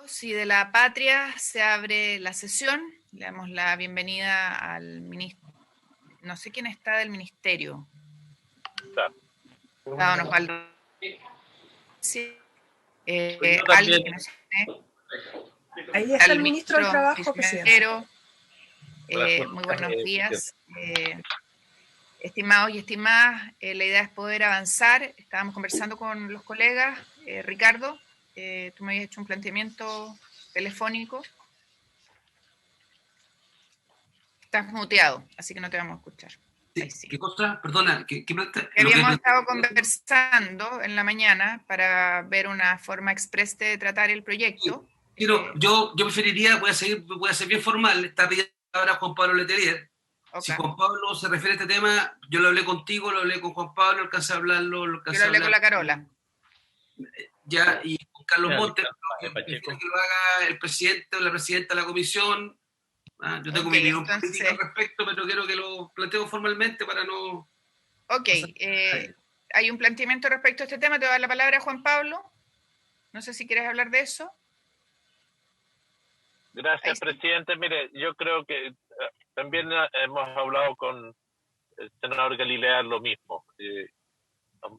Si de la patria se abre la sesión, le damos la bienvenida al ministro, no sé quién está del ministerio. Está don Osvaldo. Sí. Alguien que no sé. Ahí está el ministro del Trabajo, presidente. Muy buenos días. Estimados y estimadas, la idea es poder avanzar. Estábamos conversando con los colegas. Ricardo, tú me habías hecho un planteamiento telefónico. Estás muteado, así que no te vamos a escuchar. Sí. ¿Qué cosa? Perdona. Habíamos estado conversando en la mañana para ver una forma express de tratar el proyecto. Sí, pero yo preferiría, voy a ser bien formal, está pidiendo ahora Juan Pablo Letelier. Okay. Si Juan Pablo se refiere a este tema, yo lo hablé contigo, lo hablé con Juan Pablo, alcancé a hablarlo. Yo lo hablé con la Carola. Ya, y con Carlos Montes, prefiero que lo haga el presidente o la presidenta de la comisión. Yo tengo mi opinión política al respecto, pero quiero que lo planteo formalmente para no... Ok, hay un planteamiento respecto a este tema. Te voy a dar la palabra a Juan Pablo. No sé si quieres hablar de eso. Gracias, presidente. Mire, yo creo que también hemos hablado con el senador Galilea lo mismo.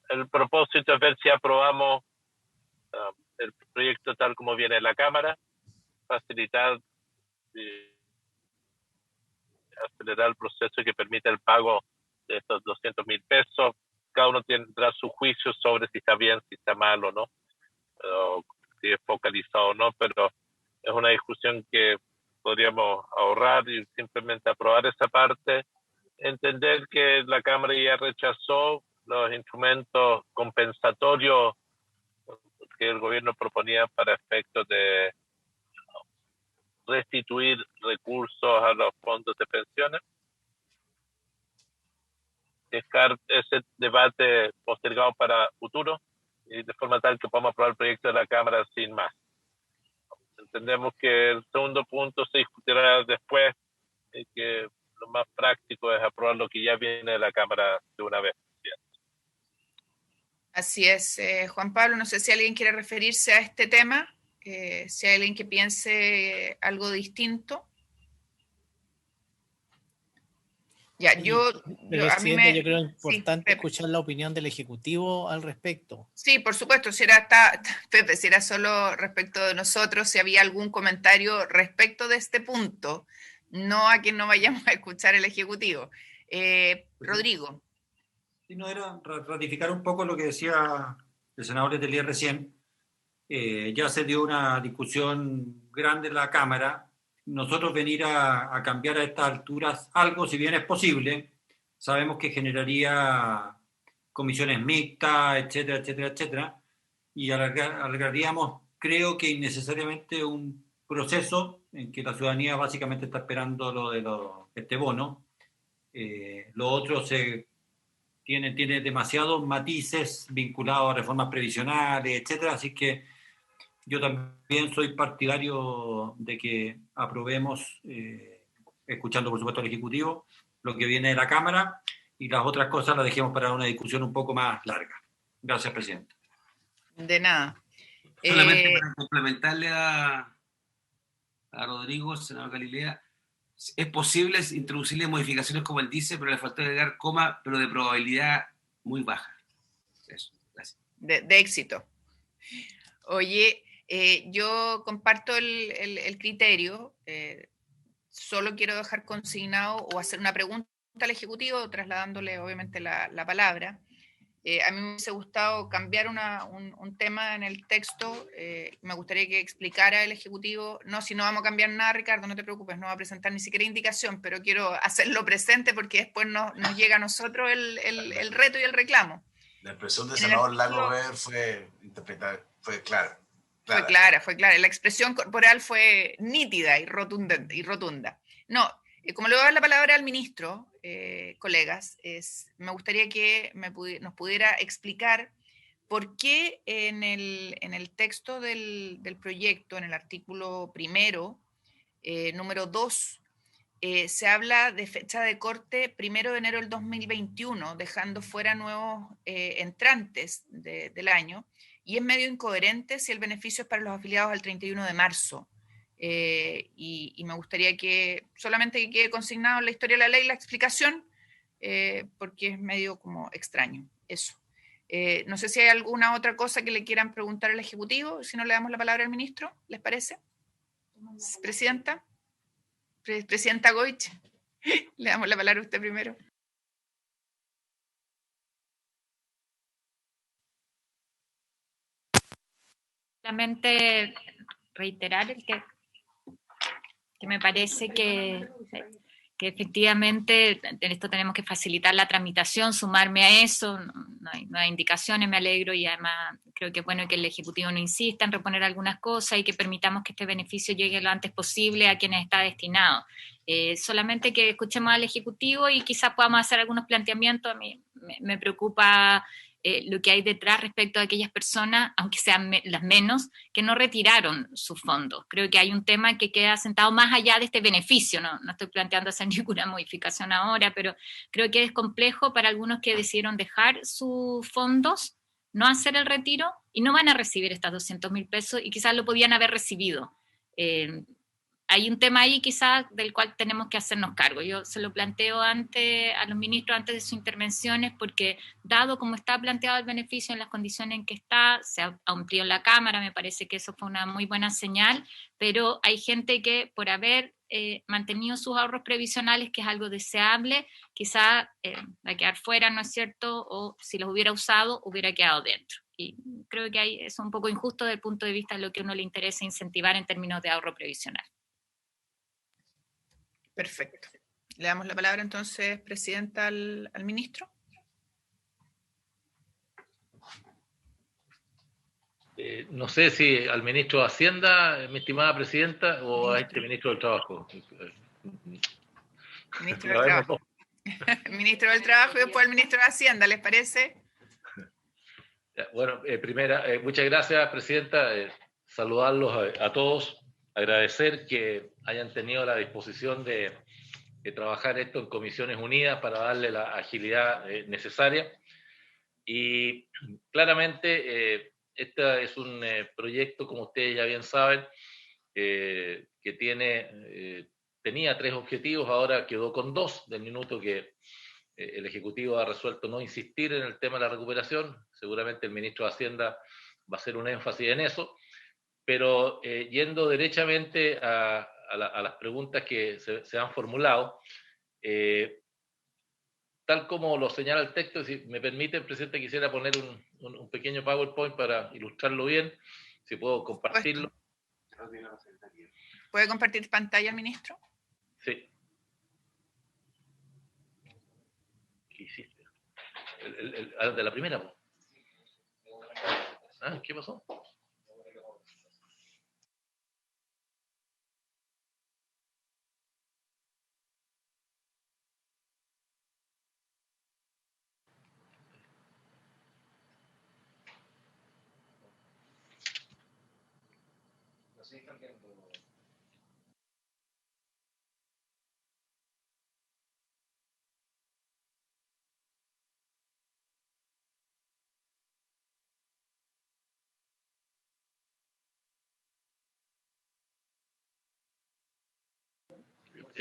El propósito es ver si aprobamos el proyecto tal como viene de la Cámara, facilitar acelerar el proceso que permite el pago de estos 200,000 pesos. Cada uno tendrá su juicio sobre si está bien, si está mal o no, o si es focalizado o no, pero es una discusión que podríamos ahorrar y simplemente aprobar esa parte, entender que la Cámara ya rechazó los instrumentos compensatorios que el gobierno proponía para efectos de restituir recursos a los fondos de pensiones. Dejar ese debate postergado para futuro y de forma tal que podamos aprobar el proyecto de la Cámara sin más. Entendemos que el segundo punto se discutirá después y que lo más práctico es aprobar lo que ya viene de la Cámara de una vez. Así es, Juan Pablo, no sé si alguien quiere referirse a este tema, si hay alguien que piense algo distinto. Ya, a mí yo creo importante escuchar la opinión del Ejecutivo al respecto. Sí, por supuesto, Pepe, si era solo respecto de nosotros, si había algún comentario respecto de este punto, no a que no vayamos a escuchar el Ejecutivo. Rodrigo. Sí, no, era ratificar un poco lo que decía el senador Letelier recién. Ya se dio una discusión grande en la Cámara. Nosotros venir a cambiar a estas alturas algo, si bien es posible, sabemos que generaría comisiones mixtas, etcétera, etcétera, etcétera, y alargaríamos, creo que innecesariamente, un proceso en que la ciudadanía básicamente está esperando lo de este bono. Lo otro tiene demasiados matices vinculados a reformas previsionales, etcétera, así que yo también soy partidario de que aprobemos, escuchando por supuesto al Ejecutivo, lo que viene de la Cámara, y las otras cosas las dejemos para una discusión un poco más larga. Gracias, presidente. De nada. Solamente para complementarle a Rodrigo, senador Galilea, es posible introducirle modificaciones como él dice, pero le faltó agregar coma, pero de probabilidad muy baja. Eso, gracias. De éxito. Oye, yo comparto el criterio, solo quiero dejar consignado o hacer una pregunta al Ejecutivo, trasladándole obviamente la palabra. A mí me hubiese gustado cambiar un tema en el texto, me gustaría que explicara el Ejecutivo, si no vamos a cambiar nada, Ricardo, no te preocupes, no va a presentar ni siquiera indicación, pero quiero hacerlo presente porque después nos llega a nosotros el reto y el reclamo. La expresión del senador Lagover fue clara. Fue clara. La expresión corporal fue nítida y rotunda. No, como le voy a dar la palabra al ministro, colegas, me gustaría que nos pudiera explicar por qué en el texto del proyecto, en el artículo primero, número 2, se habla de fecha de corte 1 de enero del 2021, dejando fuera nuevos entrantes del año, y es medio incoherente si el beneficio es para los afiliados al 31 de marzo. Y me gustaría que solamente que quede consignado en la historia de la ley la explicación, porque es medio como extraño eso. No sé si hay alguna otra cosa que le quieran preguntar al Ejecutivo, si no le damos la palabra al ministro, ¿les parece? Presidenta. Presidenta Goich, le damos la palabra a usted primero. Solamente reiterar que me parece que efectivamente en esto tenemos que facilitar la tramitación, sumarme a eso, no hay indicaciones, me alegro, y además creo que es bueno que el Ejecutivo no insista en reponer algunas cosas y que permitamos que este beneficio llegue lo antes posible a quienes está destinado. Solamente que escuchemos al Ejecutivo y quizás podamos hacer algunos planteamientos. A mí me preocupa lo que hay detrás respecto a aquellas personas, aunque sean las menos, que no retiraron sus fondos. Creo que hay un tema que queda sentado más allá de este beneficio. No estoy planteando hacer ninguna modificación ahora, pero creo que es complejo para algunos que decidieron dejar sus fondos, no hacer el retiro y no van a recibir estos 200.000 pesos y quizás lo podían haber recibido. Hay un tema ahí quizás del cual tenemos que hacernos cargo. Yo se lo planteo antes a los ministros antes de sus intervenciones, porque dado como está planteado el beneficio en las condiciones en que está, se amplió en la Cámara, me parece que eso fue una muy buena señal, pero hay gente que por haber mantenido sus ahorros previsionales, que es algo deseable, quizás va a quedar fuera, ¿no es cierto? O si los hubiera usado, hubiera quedado dentro. Y creo que ahí es un poco injusto desde el punto de vista de lo que a uno le interesa incentivar en términos de ahorro previsional. Perfecto. Le damos la palabra entonces, Presidenta, al ministro. No sé si al ministro de Hacienda, mi estimada Presidenta, o a este ministro del Trabajo. Ministro del Trabajo. Ministro del Trabajo y después el ministro de Hacienda, ¿les parece? Bueno, muchas gracias, Presidenta. Saludarlos a todos, agradecer que hayan tenido la disposición de trabajar esto en Comisiones Unidas para darle la agilidad necesaria. Y claramente este es un proyecto, como ustedes ya bien saben, que tenía 3 objetivos, ahora quedó con 2, del minuto que el Ejecutivo ha resuelto no insistir en el tema de la recuperación. Seguramente el ministro de Hacienda va a hacer un énfasis en eso, pero yendo derechamente a las preguntas que se han formulado, tal como lo señala el texto, si me permite, Presidente, quisiera poner un pequeño PowerPoint para ilustrarlo bien, si puedo compartirlo. ¿Puede compartir pantalla, ministro? Sí. ¿Qué hiciste? El de la primera. ¿Qué pasó?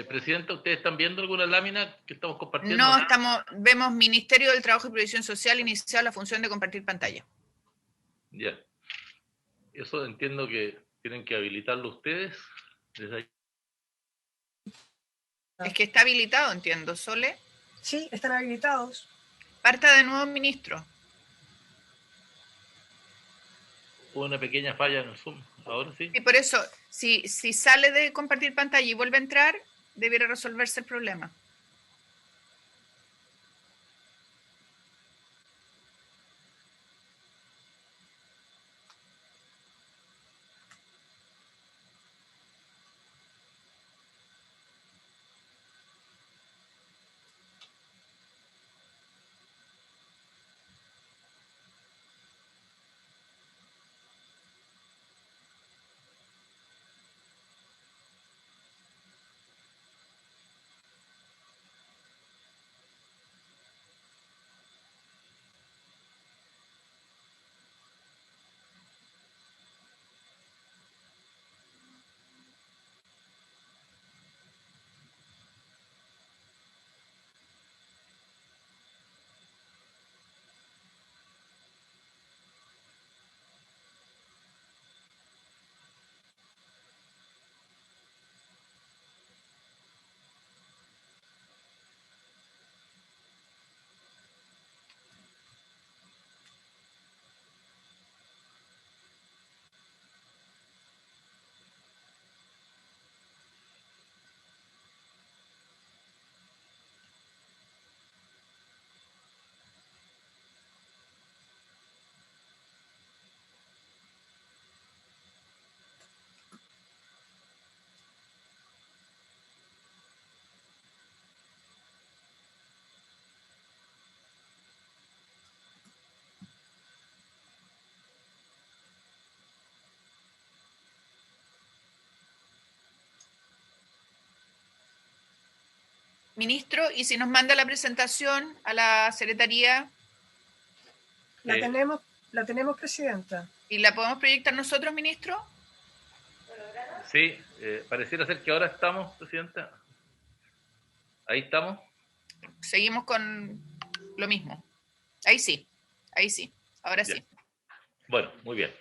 Presidenta, ¿ustedes están viendo alguna lámina que estamos compartiendo? No, vemos Ministerio del Trabajo y Previsión Social iniciar la función de compartir pantalla. Ya. Eso entiendo que tienen que habilitarlo ustedes. Desde ahí. Es que está habilitado, entiendo, Sole. Sí, están habilitados. Parta de nuevo, ministro. Hubo una pequeña falla en el Zoom, ahora sí. Y por eso, si sale de compartir pantalla y vuelve a entrar, debiera resolverse el problema. ministro, y si nos manda la presentación a la secretaría. La tenemos, presidenta. ¿Y la podemos proyectar nosotros, ministro? Sí, pareciera ser que ahora estamos, presidenta. Ahí estamos. Seguimos con lo mismo. Ahí sí, ahora ya. Sí. Bueno, muy bien.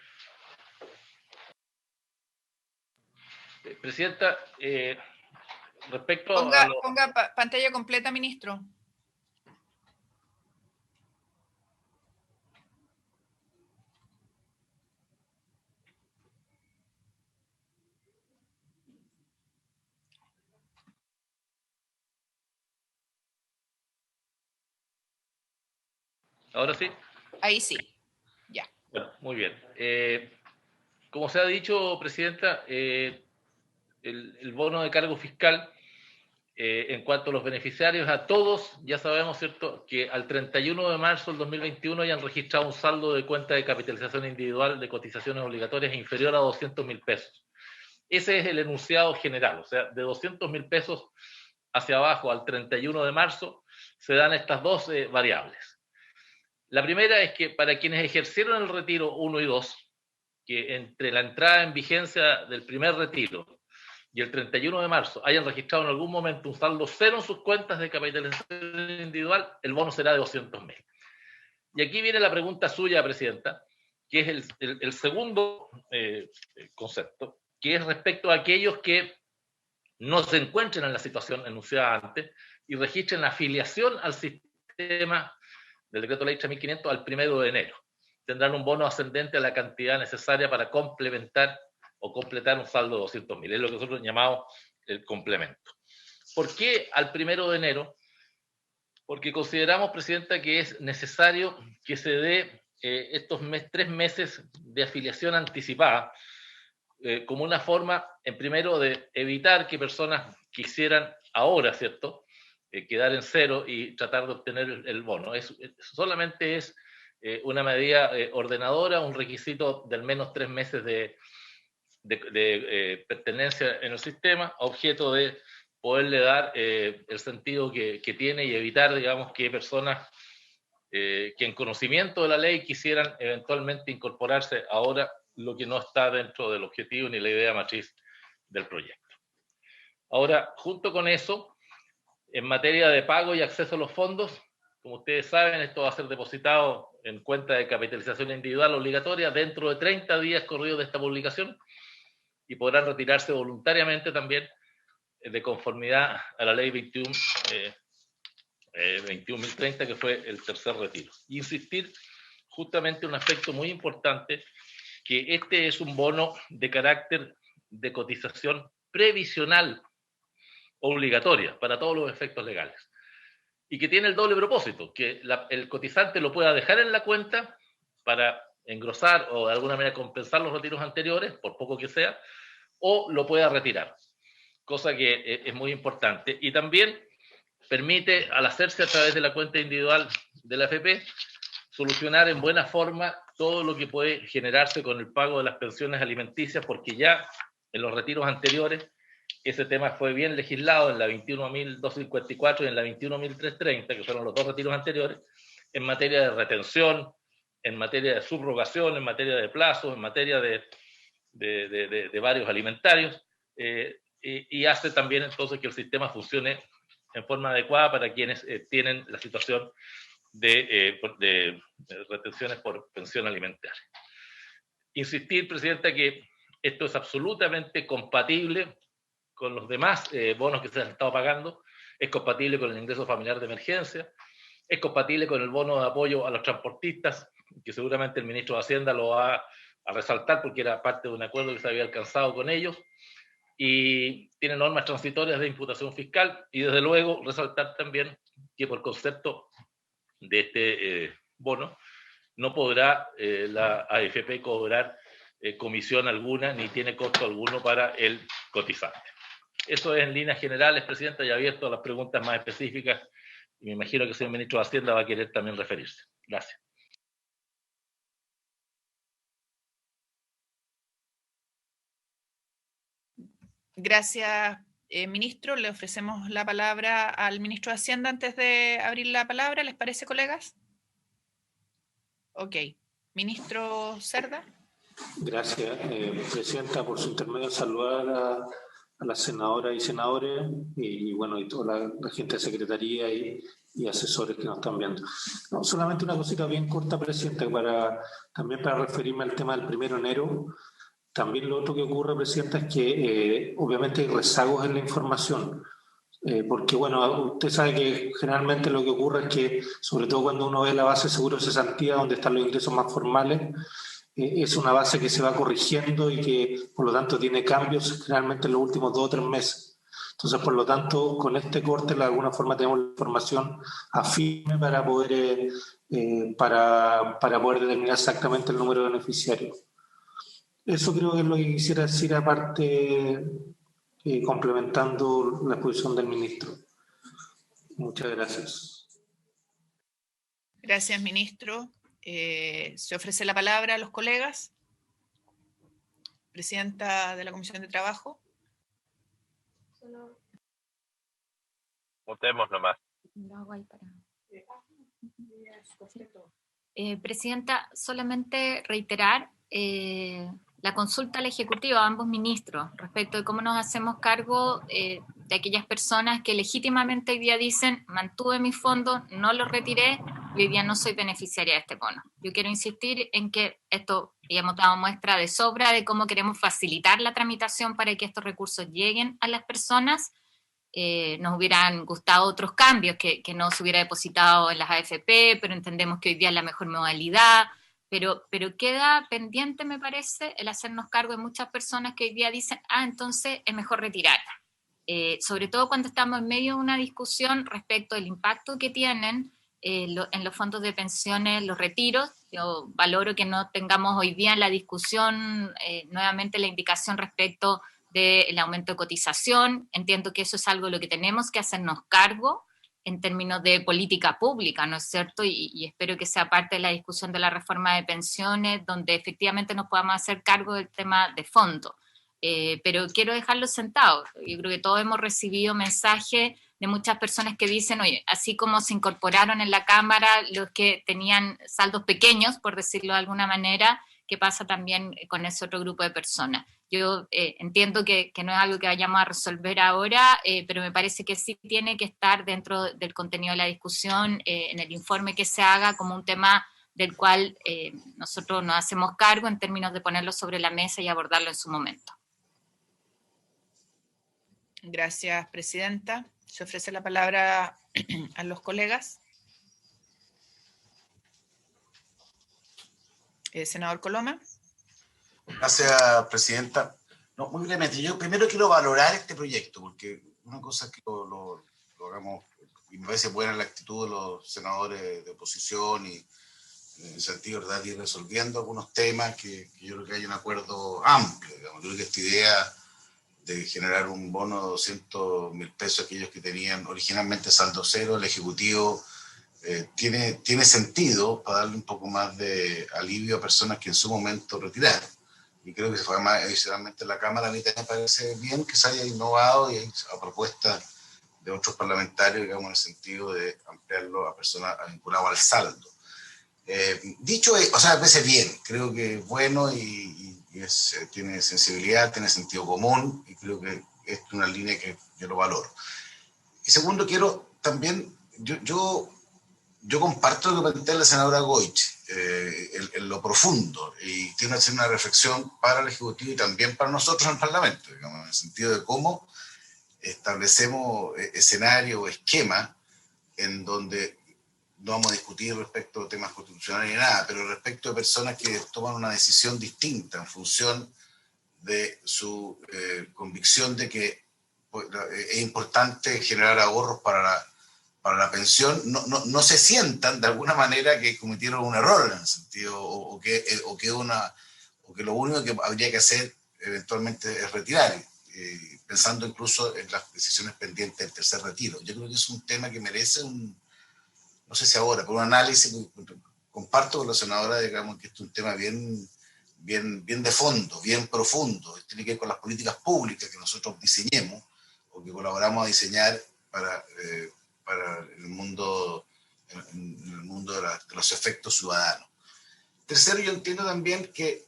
Presidenta, respecto a... lo... Ponga pantalla completa, ministro. ¿Ahora sí? Ahí sí, ya. Bueno, muy bien. Como se ha dicho, presidenta, el bono de cargo fiscal, en cuanto a los beneficiarios, a todos, ya sabemos, ¿cierto?, que al 31 de marzo del 2021 hayan registrado un saldo de cuenta de capitalización individual de cotizaciones obligatorias inferior a 200.000 pesos. Ese es el enunciado general, o sea, de 200.000 pesos hacia abajo al 31 de marzo se dan estas dos variables. La primera es que para quienes ejercieron el retiro 1 y 2, que entre la entrada en vigencia del primer retiro y el 31 de marzo hayan registrado en algún momento un saldo cero en sus cuentas de capitalización individual, el bono será de 200.000. Y aquí viene la pregunta suya, presidenta, que es el segundo concepto, que es respecto a aquellos que no se encuentren en la situación enunciada antes y registren afiliación al sistema del decreto ley 3.500 al 1 de enero. Tendrán un bono ascendente a la cantidad necesaria para complementar o completar un saldo de 200.000. Es lo que nosotros llamamos el complemento. ¿Por qué al 1 de enero? Porque consideramos, presidenta, que es necesario que se dé estos 3 meses de afiliación anticipada como una forma, en primero, de evitar que personas quisieran ahora, ¿cierto?, quedar en cero y tratar de obtener el bono. Solamente es una medida ordenadora, un requisito de al menos 3 meses de pertenencia en el sistema, objeto de poderle dar el sentido que tiene y evitar, digamos, que personas que en conocimiento de la ley quisieran eventualmente incorporarse ahora, lo que no está dentro del objetivo ni la idea matriz del proyecto. Ahora, junto con eso, en materia de pago y acceso a los fondos, como ustedes saben, esto va a ser depositado en cuenta de capitalización individual obligatoria dentro de 30 días corridos de esta publicación y podrán retirarse voluntariamente también de conformidad a la ley 21.030, que fue el tercer retiro. Y insistir justamente en un aspecto muy importante, que este es un bono de carácter de cotización previsional obligatoria para todos los efectos legales y que tiene el doble propósito, que el cotizante lo pueda dejar en la cuenta para engrosar o de alguna manera compensar los retiros anteriores, por poco que sea, o lo pueda retirar, cosa que es muy importante. Y también permite, al hacerse a través de la cuenta individual de la AFP, solucionar en buena forma todo lo que puede generarse con el pago de las pensiones alimenticias, porque ya en los retiros anteriores ese tema fue bien legislado en la 21.254 y en la 21.330, que fueron los dos retiros anteriores, en materia de retención, en materia de subrogación, en materia de plazos, en materia de varios alimentarios, y hace también entonces que el sistema funcione en forma adecuada para quienes tienen la situación de retenciones por pensión alimentaria. Insistir, presidenta, que esto es absolutamente compatible con los demás bonos que se han estado pagando, es compatible con el ingreso familiar de emergencia, es compatible con el bono de apoyo a los transportistas, que seguramente el ministro de Hacienda lo va a resaltar porque era parte de un acuerdo que se había alcanzado con ellos, y tiene normas transitorias de imputación fiscal, y desde luego resaltar también que por concepto de este bono no podrá la AFP cobrar comisión alguna ni tiene costo alguno para el cotizante. Eso es en líneas generales, presidenta, y abierto a las preguntas más específicas, y me imagino que el señor ministro de Hacienda va a querer también referirse. Gracias. Gracias, Ministro, le ofrecemos la palabra al ministro de Hacienda antes de abrir la palabra. ¿Les parece, colegas? Ok. Ministro Cerda. Gracias, Presidenta, por su intermedio saludar a las senadoras y senadores y bueno, y toda la gente de Secretaría y asesores que nos están viendo. No, solamente una cosita bien corta, Presidenta, también para referirme al tema del 1 de enero. También lo otro que ocurre, Presidenta, es que obviamente hay rezagos en la información. Porque, bueno, usted sabe que generalmente lo que ocurre es que, sobre todo cuando uno ve la base de seguro de cesantía, donde están los ingresos más formales, es una base que se va corrigiendo y que, por lo tanto, tiene cambios generalmente en los últimos 2 o 3 meses. Entonces, por lo tanto, con este corte, de alguna forma, tenemos la información afirme para poder determinar exactamente el número de beneficiarios. Eso creo que es lo que quisiera decir, aparte, complementando la exposición del ministro. Muchas gracias. Gracias, ministro. Se ofrece la palabra a los colegas. Presidenta de la Comisión de Trabajo. Votemos nomás. Presidenta, solamente reiterar la consulta al Ejecutivo, a ambos ministros, respecto de cómo nos hacemos cargo de aquellas personas que legítimamente hoy día dicen: mantuve mis fondos, no los retiré y hoy día no soy beneficiaria de este bono. Yo quiero insistir en que esto ya hemos dado muestra de sobra de cómo queremos facilitar la tramitación para que estos recursos lleguen a las personas. Nos hubieran gustado otros cambios, que no se hubiera depositado en las AFP, pero entendemos que hoy día es la mejor modalidad. Pero queda pendiente, me parece, el hacernos cargo de muchas personas que hoy día dicen: entonces es mejor retirar. Sobre todo cuando estamos en medio de una discusión respecto del impacto que tienen en los fondos de pensiones, los retiros. Yo valoro que no tengamos hoy día en la discusión nuevamente la indicación respecto del aumento de cotización. Entiendo que eso es algo de lo que tenemos que hacernos cargo en términos de política pública, ¿no es cierto? Y espero que sea parte de la discusión de la reforma de pensiones, donde efectivamente nos podamos hacer cargo del tema de fondo. Pero quiero dejarlo sentado. Yo creo que todos hemos recibido mensajes de muchas personas que dicen: oye, así como se incorporaron en la Cámara los que tenían saldos pequeños, por decirlo de alguna manera, ¿qué pasa también con ese otro grupo de personas? Yo entiendo que no es algo que vayamos a resolver ahora, pero me parece que sí tiene que estar dentro del contenido de la discusión, en el informe que se haga, como un tema del cual nosotros nos hacemos cargo en términos de ponerlo sobre la mesa y abordarlo en su momento. Gracias, Presidenta. Se ofrece la palabra a los colegas. Senador Coloma. Gracias, Presidenta. No, muy brevemente, yo primero quiero valorar este proyecto, porque una cosa es que lo hagamos, y me parece buena la actitud de los senadores de oposición y en el sentido, ¿verdad?, de ir resolviendo algunos temas que yo creo que hay un acuerdo amplio, digamos. Yo creo que esta idea de generar un bono de 200.000 pesos a aquellos que tenían originalmente saldo cero, el Ejecutivo tiene sentido para darle un poco más de alivio a personas que en su momento retiraron. Y creo que se fue más adicionalmente en la Cámara. A mí también me parece bien que se haya innovado y a propuesta de otros parlamentarios, digamos, en el sentido de ampliarlo a personas vinculadas al saldo. Dicho eso, o sea, me parece bien, creo que es bueno y tiene sensibilidad, tiene sentido común, y creo que es una línea que yo lo valoro. Y segundo, quiero también, yo comparto lo que plantea la senadora Goich, en lo profundo, y tiene que hacer una reflexión para el Ejecutivo y también para nosotros en el Parlamento, digamos, en el sentido de cómo establecemos escenarios o esquemas en donde no vamos a discutir respecto a temas constitucionales ni nada, pero respecto de personas que toman una decisión distinta en función de su convicción de que es importante generar ahorros para la pensión, no se sientan de alguna manera que cometieron un error, en el sentido, o que lo único que habría que hacer eventualmente es retirar, pensando incluso en las decisiones pendientes del tercer retiro. Yo creo que es un tema que merece no sé si ahora, pero un análisis. Comparto con la senadora, digamos, que este es un tema bien de fondo, bien profundo, tiene que ver con las políticas públicas que nosotros diseñemos, porque colaboramos a diseñar para el mundo, en el mundo de los efectos ciudadanos. Tercero, yo entiendo también que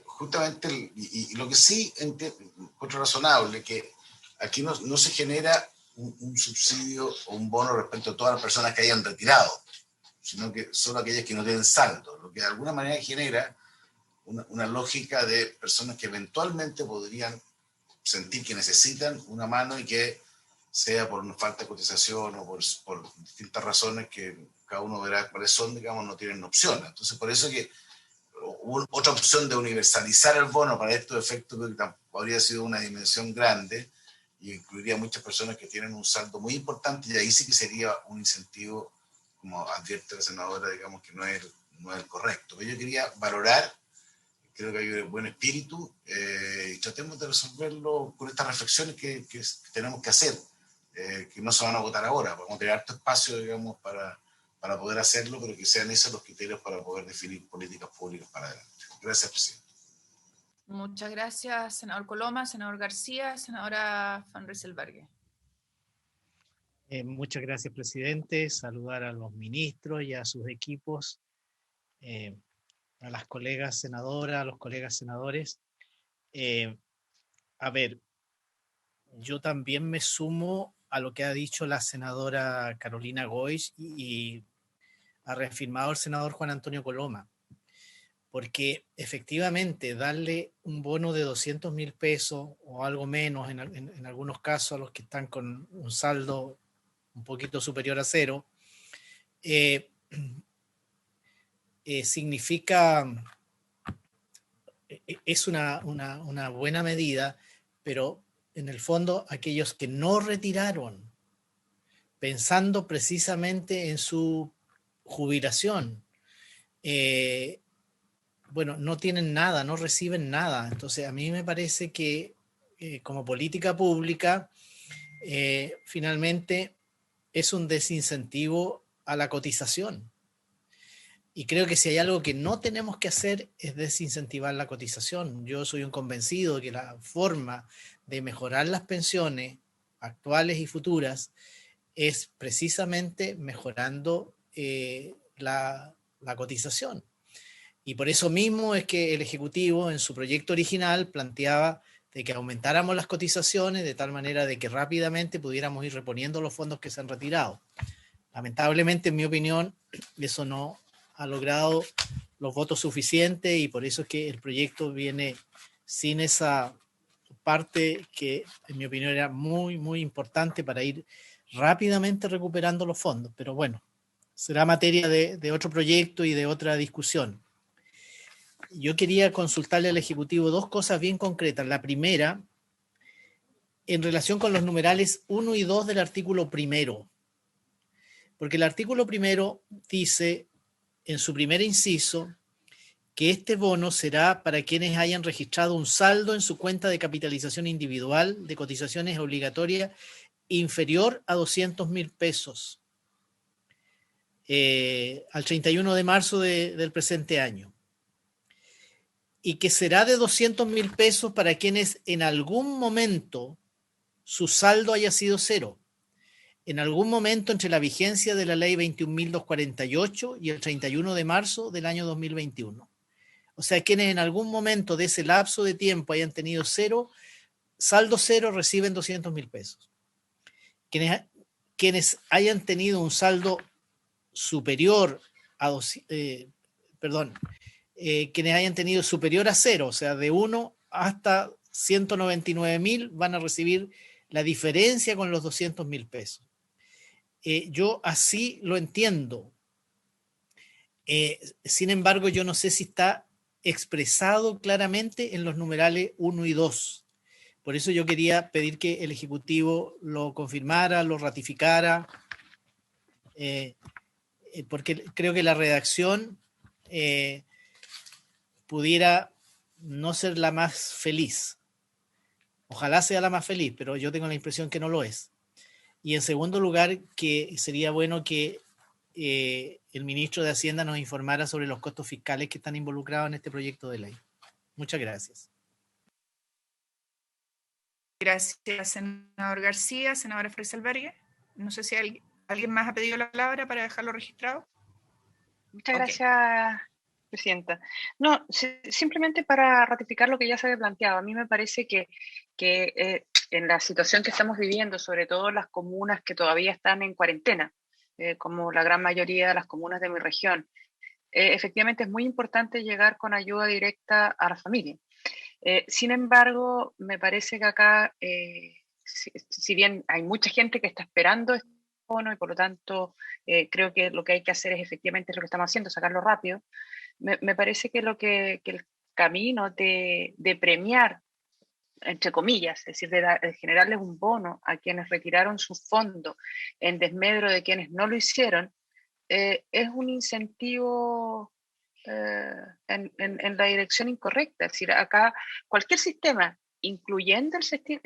justamente, y lo que sí encuentro razonable, que aquí no se genera un subsidio o un bono respecto a todas las personas que hayan retirado, sino que solo aquellas que no tienen saldo, lo que de alguna manera genera una lógica de personas que eventualmente podrían sentir que necesitan una mano y que sea por una falta de cotización o por distintas razones que cada uno verá cuáles son, digamos, no tienen opción. Entonces, por eso que otra opción de universalizar el bono para estos efectos que habría sido una dimensión grande y incluiría muchas personas que tienen un saldo muy importante, y ahí sí que sería un incentivo, como advierte la senadora, digamos, que no es el correcto. Pero yo quería valorar, creo que hay un buen espíritu, y tratemos de resolverlo con estas reflexiones que tenemos que hacer, que no se van a votar ahora. Vamos a tener harto espacio, digamos, para poder hacerlo, pero que sean esos los criterios para poder definir políticas públicas para adelante. Gracias, presidente. Muchas gracias, senador Coloma, senador García, senadora Van Rieselberghe. Muchas gracias, presidente. Saludar a los ministros y a sus equipos, a las colegas senadoras, a los colegas senadores. A ver, yo también me sumo a lo que ha dicho la senadora Carolina Goich y ha reafirmado el senador Juan Antonio Coloma, porque efectivamente darle un bono de 200.000 pesos o algo menos en algunos casos a los que están con un saldo un poquito superior a cero, significa, es una buena medida, pero en el fondo aquellos que no retiraron, pensando precisamente en su jubilación, bueno, no tienen nada, no reciben nada. Entonces a mí me parece que como política pública, finalmente es un desincentivo a la cotización. Y creo que si hay algo que no tenemos que hacer es desincentivar la cotización. Yo soy un convencido de que la forma de mejorar las pensiones actuales y futuras es precisamente mejorando la cotización. Y por eso mismo es que el Ejecutivo en su proyecto original planteaba de que aumentáramos las cotizaciones de tal manera de que rápidamente pudiéramos ir reponiendo los fondos que se han retirado. Lamentablemente, en mi opinión, eso no ha logrado los votos suficientes y por eso es que el proyecto viene sin esa parte que, en mi opinión, era muy, muy importante para ir rápidamente recuperando los fondos. Pero bueno, será materia de otro proyecto y de otra discusión. Yo quería consultarle al Ejecutivo dos cosas bien concretas. La primera, en relación con los numerales 1 y 2 del artículo primero. Porque el artículo primero dice, en su primer inciso, que este bono será para quienes hayan registrado un saldo en su cuenta de capitalización individual de cotizaciones obligatorias inferior a 200.000 pesos al 31 de marzo del presente año. Y que será de 200.000 pesos para quienes en algún momento su saldo haya sido cero. En algún momento entre la vigencia de la ley 21.248 y el 31 de marzo del año 2021. O sea, quienes en algún momento de ese lapso de tiempo hayan tenido saldo cero, reciben 200.000 pesos. Quienes hayan tenido un saldo superior a quienes hayan tenido superior a cero, o sea, de 1 hasta 199.000 van a recibir la diferencia con los 200.000 pesos. Yo así lo entiendo. Sin embargo, yo no sé si está expresado claramente en los numerales 1 y 2. Por eso yo quería pedir que el Ejecutivo lo confirmara, lo ratificara, porque creo que la redacción pudiera no ser la más feliz. Ojalá sea la más feliz, pero yo tengo la impresión que no lo es. Y en segundo lugar, que sería bueno que el ministro de Hacienda nos informara sobre los costos fiscales que están involucrados en este proyecto de ley. Muchas gracias. Gracias, senador García. Senadora Freixelberghe, no sé si alguien más ha pedido la palabra para dejarlo registrado. Muchas gracias, Presidenta. No, simplemente para ratificar lo que ya se había planteado. A mí me parece que en la situación que estamos viviendo, sobre todo las comunas que todavía están en cuarentena, como la gran mayoría de las comunas de mi región, efectivamente es muy importante llegar con ayuda directa a la familia. Sin embargo, me parece que acá, si bien hay mucha gente que está esperando este bono y por lo tanto creo que lo que hay que hacer es efectivamente lo que estamos haciendo, sacarlo rápido, me parece que el camino de premiar, entre comillas, es decir, de generarles un bono a quienes retiraron su fondo en desmedro de quienes no lo hicieron, es un incentivo en la dirección incorrecta. Es decir, acá cualquier sistema, incluyendo el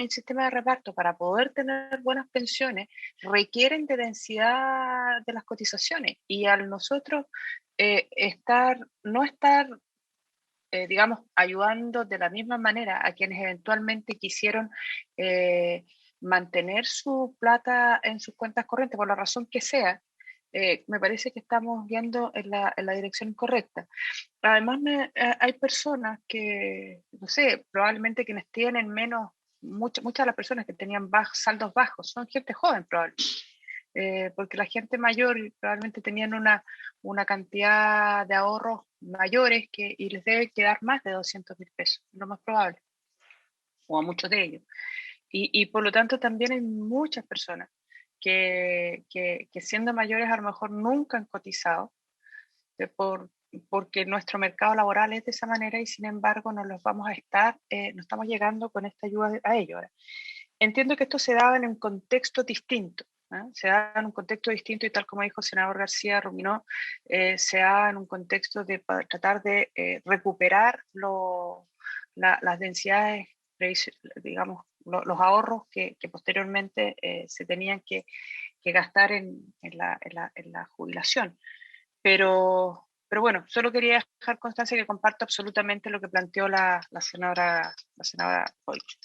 sistema de reparto, para poder tener buenas pensiones, requieren de densidad de las cotizaciones. Y al nosotros no estar, digamos, ayudando de la misma manera a quienes eventualmente quisieron mantener su plata en sus cuentas corrientes, por la razón que sea, me parece que estamos yendo en la dirección incorrecta. Además, hay personas que, no sé, probablemente quienes tienen menos, muchas de las personas que tenían saldos bajos son gente joven, probablemente. Porque la gente mayor probablemente tenían una cantidad de ahorros mayores y les debe quedar más de 200.000 pesos, lo más probable, o a muchos de ellos. Y por lo tanto también hay muchas personas que siendo mayores a lo mejor nunca han cotizado porque nuestro mercado laboral es de esa manera y sin embargo no estamos llegando con esta ayuda a ellos. Entiendo que esto se daba en un contexto distinto, se da en un contexto distinto y tal como dijo el senador García Ruminó, se da en un contexto de tratar de recuperar las densidades, digamos, los ahorros que posteriormente se tenían que gastar en la jubilación. Pero bueno, solo quería dejar constancia que comparto absolutamente lo que planteó la senadora Poich.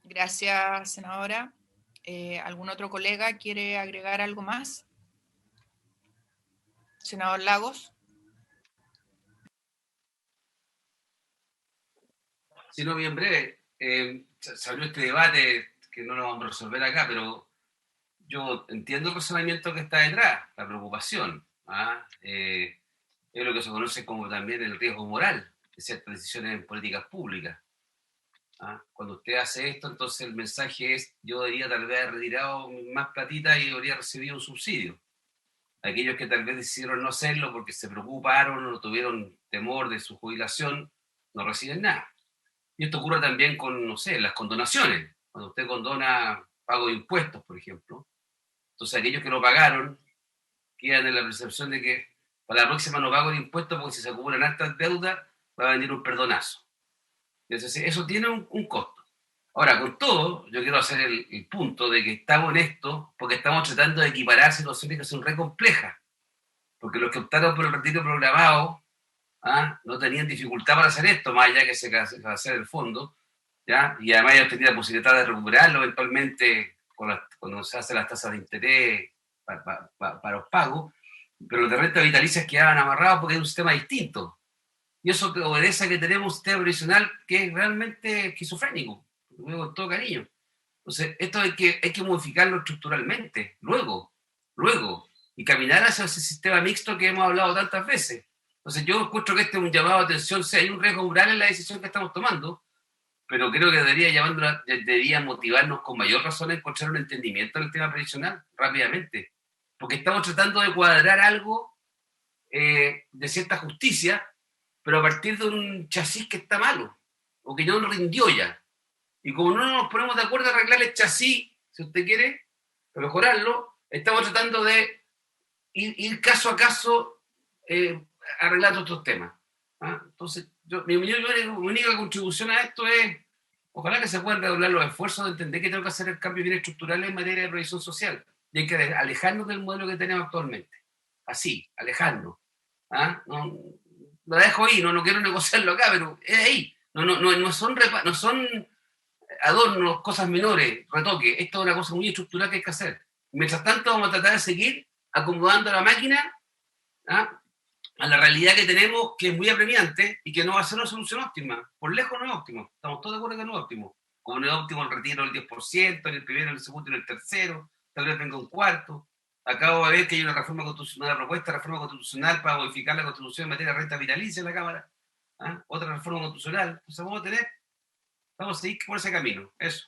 Gracias, senadora. ¿Algún otro colega quiere agregar algo más? Senador Lagos. Sí, no, bien breve. Salió este debate que no lo vamos a resolver acá, pero yo entiendo el razonamiento que está detrás, la preocupación. Es lo que se conoce como también el riesgo moral de ciertas decisiones en políticas públicas. Cuando usted hace esto, entonces el mensaje es: yo debería tal vez haber retirado más platita y habría recibido un subsidio. Aquellos que tal vez decidieron no hacerlo porque se preocuparon o no tuvieron temor de su jubilación, no reciben nada. Y esto ocurre también con, no sé, las condonaciones. Cuando usted condona pago de impuestos, por ejemplo, entonces aquellos que no pagaron quedan en la percepción de que para la próxima no pago el impuesto porque si se acumulan altas deudas va a venir un perdonazo. Entonces eso tiene un costo. Ahora, con todo, yo quiero hacer el punto de que estamos en esto porque estamos tratando de equiparar situaciones que son re complejas. Porque los que optaron por el retiro programado no tenían dificultad para hacer esto, más allá que se va a hacer el fondo, ¿ya? Y además ellos tenían la posibilidad de recuperarlo eventualmente cuando se hacen las tasas de interés para los pagos, pero los de renta vitalicias quedaban amarrados porque es un sistema distinto. Y eso obedece a que tenemos un sistema previsional que es realmente esquizofrénico, lo digo con todo cariño. Entonces, esto hay que modificarlo estructuralmente, luego, y caminar hacia ese sistema mixto que hemos hablado tantas veces. Entonces, yo encuentro que este es un llamado de atención, si hay un riesgo moral en la decisión que estamos tomando, pero creo que debería motivarnos con mayor razón a encontrar un entendimiento del tema previsional rápidamente, porque estamos tratando de cuadrar algo de cierta justicia, pero a partir de un chasis que está malo, o que no nos rindió ya. Y como no nos ponemos de acuerdo a arreglar el chasis, si usted quiere, para mejorarlo, estamos tratando de ir caso a caso arreglando otros temas. Entonces, mi única contribución a esto es, ojalá que se puedan redoblar los esfuerzos de entender que tengo que hacer el cambio bien estructural en materia de previsión social. Y hay que alejarnos del modelo que tenemos actualmente. Así, alejarnos. No, lo dejo ahí, no quiero negociarlo acá, pero es ahí. No son adornos, cosas menores, retoques. Esto es una cosa muy estructural que hay que hacer. Mientras tanto, vamos a tratar de seguir acomodando la máquina a la realidad que tenemos, que es muy apremiante y que no va a ser una solución óptima. Por lejos no es óptimo. Estamos todos de acuerdo que no es óptimo. Como no es óptimo el retiro del 10%, en el primero, en el segundo y en el tercero, tal vez venga un cuarto. Acabo de ver que hay una reforma constitucional, una propuesta de reforma constitucional para modificar la constitución en materia de renta vitalicia en la Cámara. Otra reforma constitucional. Entonces vamos a seguir por ese camino. Eso.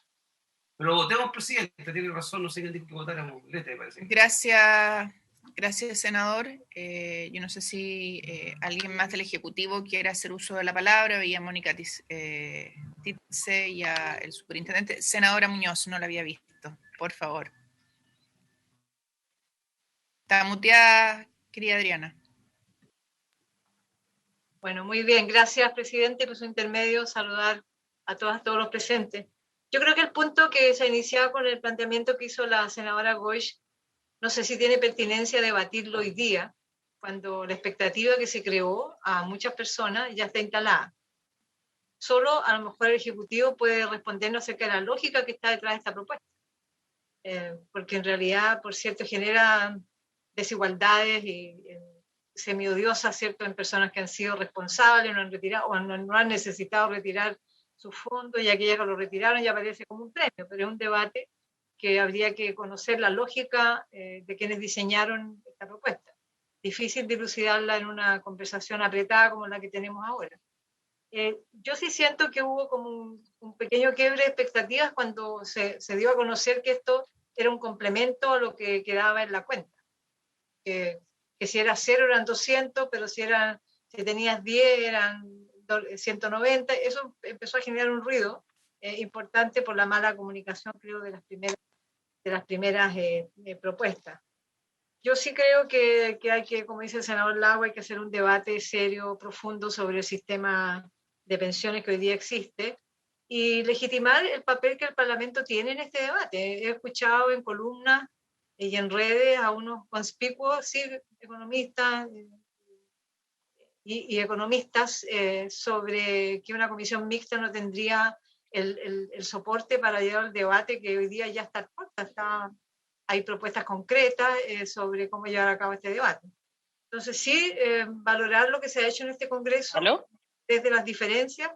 Pero votemos, presidente, tiene razón, no sé quién dijo que votáramos. Lete, parece. Gracias, senador. Yo no sé si alguien más del Ejecutivo quiere hacer uso de la palabra. Veía a Mónica Titze y al superintendente. Senadora Muñoz, no la había visto. Por favor. Está muteada, querida Adriana. Bueno, muy bien. Gracias, presidente, por su intermedio. Saludar a todos los presentes. Yo creo que el punto que se iniciaba con el planteamiento que hizo la senadora Goix, no sé si tiene pertinencia debatirlo hoy día, cuando la expectativa que se creó a muchas personas ya está instalada. Solo a lo mejor el Ejecutivo puede respondernos acerca de la lógica que está detrás de esta propuesta. Porque en realidad, por cierto, genera desigualdades y semiodiosas, ¿cierto?, en personas que han sido responsables, no han retirado o no han necesitado retirar su fondo, y aquellas que lo retiraron ya aparece como un premio, pero es un debate que habría que conocer la lógica de quienes diseñaron esta propuesta. Difícil dilucidarla en una conversación apretada como la que tenemos ahora. Yo sí siento que hubo como un pequeño quiebre de expectativas cuando se dio a conocer que esto era un complemento a lo que quedaba en la cuenta. Que si era 0 eran 200, pero si tenías 10 eran 190. Eso empezó a generar un ruido importante por la mala comunicación, creo, de las primeras propuestas. Yo sí creo que hay que, como dice el senador Lago, hay que hacer un debate serio, profundo sobre el sistema de pensiones que hoy día existe y legitimar el papel que el Parlamento tiene en este debate. He escuchado en columnas y en redes a unos conspicuos, sí, economistas y economistas sobre que una comisión mixta no tendría el soporte para llevar el debate que hoy día ya está corta. Hay propuestas concretas sobre cómo llevar a cabo este debate. Entonces sí, valorar lo que se ha hecho en este Congreso desde las diferencias,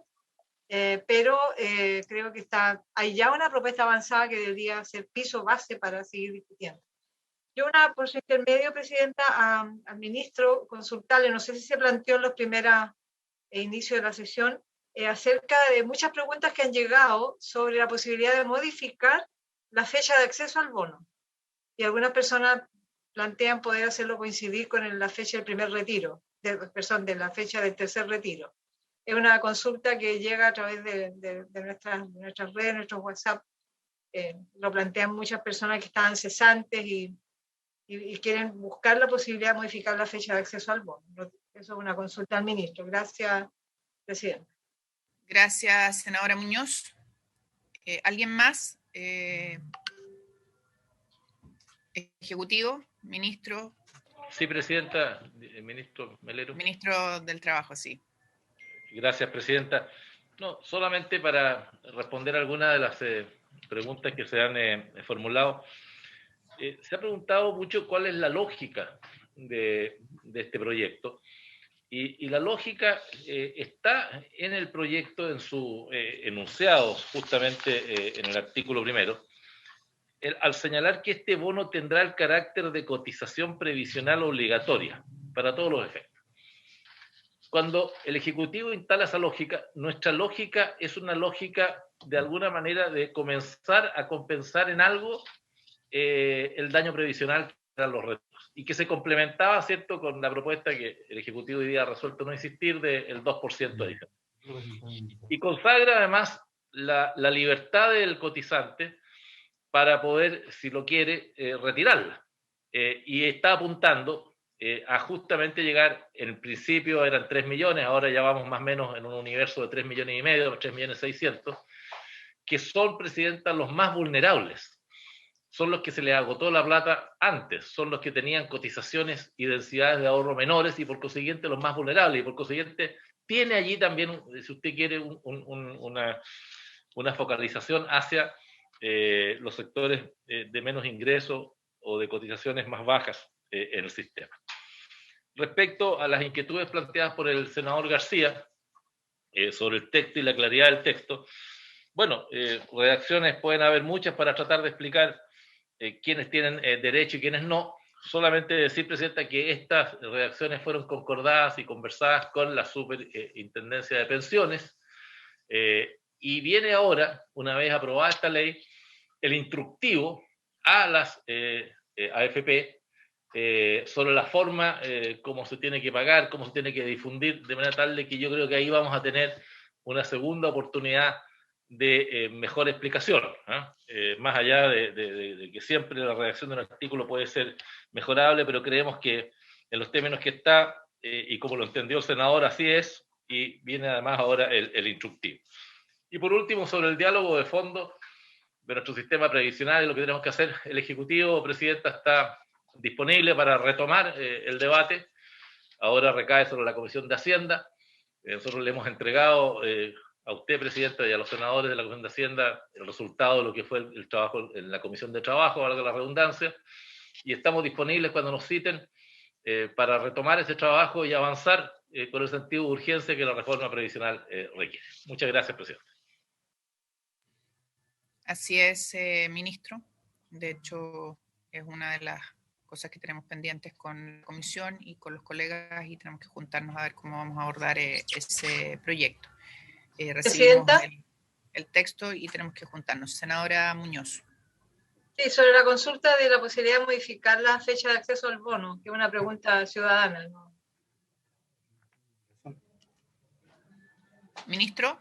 pero creo que hay ya una propuesta avanzada que debería ser piso base para seguir discutiendo. Yo por su intermedio, presidenta, al ministro consultarle, no sé si se planteó en los primeros inicios de la sesión, acerca de muchas preguntas que han llegado sobre la posibilidad de modificar la fecha de acceso al bono. Y algunas personas plantean poder hacerlo coincidir con la fecha del primer retiro, de la fecha del tercer retiro. Es una consulta que llega a través de nuestras redes, nuestros WhatsApp. Lo plantean muchas personas que estaban cesantes y quieren buscar la posibilidad de modificar la fecha de acceso al bono. Eso es una consulta al ministro. Gracias, presidente. Gracias, senadora Muñoz. ¿Alguien más? Ejecutivo, ministro. Sí, presidenta, ministro Melero. Ministro del Trabajo, sí. Gracias, presidenta. No, solamente para responder algunas de las preguntas que se han formulado. Se ha preguntado mucho cuál es la lógica de este proyecto. Y la lógica está en el proyecto, en sus enunciados, justamente en el artículo primero, al señalar que este bono tendrá el carácter de cotización previsional obligatoria para todos los efectos. Cuando el Ejecutivo instala esa lógica, nuestra lógica es una lógica de alguna manera de comenzar a compensar en algo el daño previsional para los retos, y que se complementaba, ¿cierto?, con la propuesta que el Ejecutivo hoy día ha resuelto no existir del 2% adicional. Y consagra además la libertad del cotizante para poder, si lo quiere, retirarla. Y está apuntando a justamente llegar, en principio eran 3 millones, ahora ya vamos más o menos en un universo de 3,5 millones, 3,600,000, que son, presidenta, los más vulnerables. Son los que se les agotó la plata antes, son los que tenían cotizaciones y densidades de ahorro menores y por consiguiente los más vulnerables, y por consiguiente tiene allí también, si usted quiere, una focalización hacia los sectores de menos ingresos o de cotizaciones más bajas en el sistema. Respecto a las inquietudes planteadas por el senador García sobre el texto y la claridad del texto, bueno, redacciones pueden haber muchas para tratar de explicar quiénes tienen derecho y quiénes no. Solamente decir, Presidenta, que estas redacciones fueron concordadas y conversadas con la Superintendencia de Pensiones, y viene ahora, una vez aprobada esta ley, el instructivo a las AFP sobre la forma, cómo se tiene que pagar, cómo se tiene que difundir, de manera tal de que yo creo que ahí vamos a tener una segunda oportunidad de mejor explicación, más allá de que siempre la redacción de un artículo puede ser mejorable, pero creemos que en los términos que está, y como lo entendió el senador, así es, y viene además ahora el instructivo. Y por último, sobre el diálogo de fondo de nuestro sistema previsional y lo que tenemos que hacer, el Ejecutivo, Presidenta, está disponible para retomar el debate. Ahora recae sobre la Comisión de Hacienda. Nosotros le hemos entregado a usted, Presidenta, y a los senadores de la Comisión de Hacienda el resultado de lo que fue el trabajo en la Comisión de Trabajo, valga la redundancia, y estamos disponibles cuando nos citen para retomar ese trabajo y avanzar con el sentido de urgencia que la reforma previsional requiere. Muchas gracias, Presidente. Así es, ministro. De hecho, es una de las cosas que tenemos pendientes con la comisión y con los colegas, y tenemos que juntarnos a ver cómo vamos a abordar ese proyecto. Recibimos el texto y tenemos que juntarnos. Senadora Muñoz. Sí, sobre la consulta de la posibilidad de modificar la fecha de acceso al bono, que es una pregunta ciudadana, ¿no? Ministro.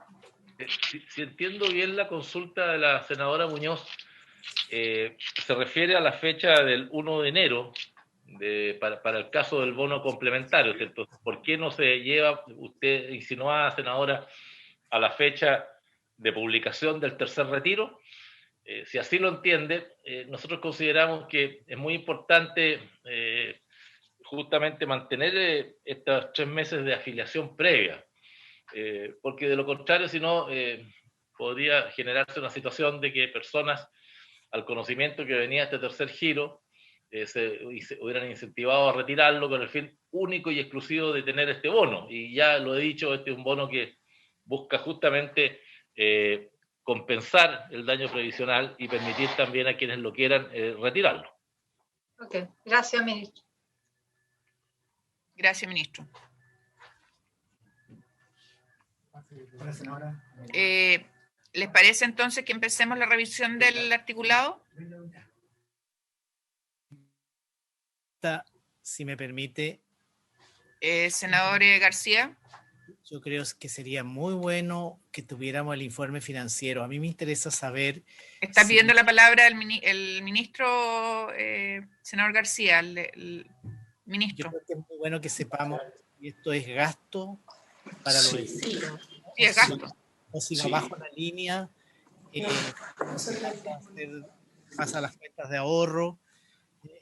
Si entiendo bien la consulta de la senadora Muñoz, se refiere a la fecha del 1 de enero para el caso del bono complementario, ¿cierto? ¿Por qué no se lleva, usted insinuada, senadora, a la fecha de publicación del tercer retiro? Si así lo entiende, nosotros consideramos que es muy importante justamente mantener estos 3 meses de afiliación previa, porque de lo contrario, si no, podría generarse una situación de que personas al conocimiento que venía este tercer giro se hubieran incentivado a retirarlo con el fin único y exclusivo de tener este bono. Y ya lo he dicho, este es un bono que busca justamente compensar el daño previsional y permitir también a quienes lo quieran retirarlo. Ok, gracias, ministro. Gracias, ministro. ¿Les parece entonces que empecemos la revisión del articulado? Si me permite. Senador García. Yo creo que sería muy bueno que tuviéramos el informe financiero. A mí me interesa saber... Está pidiendo la palabra el ministro, senador García, el ministro. Yo creo que es muy bueno que sepamos que esto es gasto para los vecinos. Sí, es gasto. O si va bajo la línea, pasa a las cuentas de ahorro.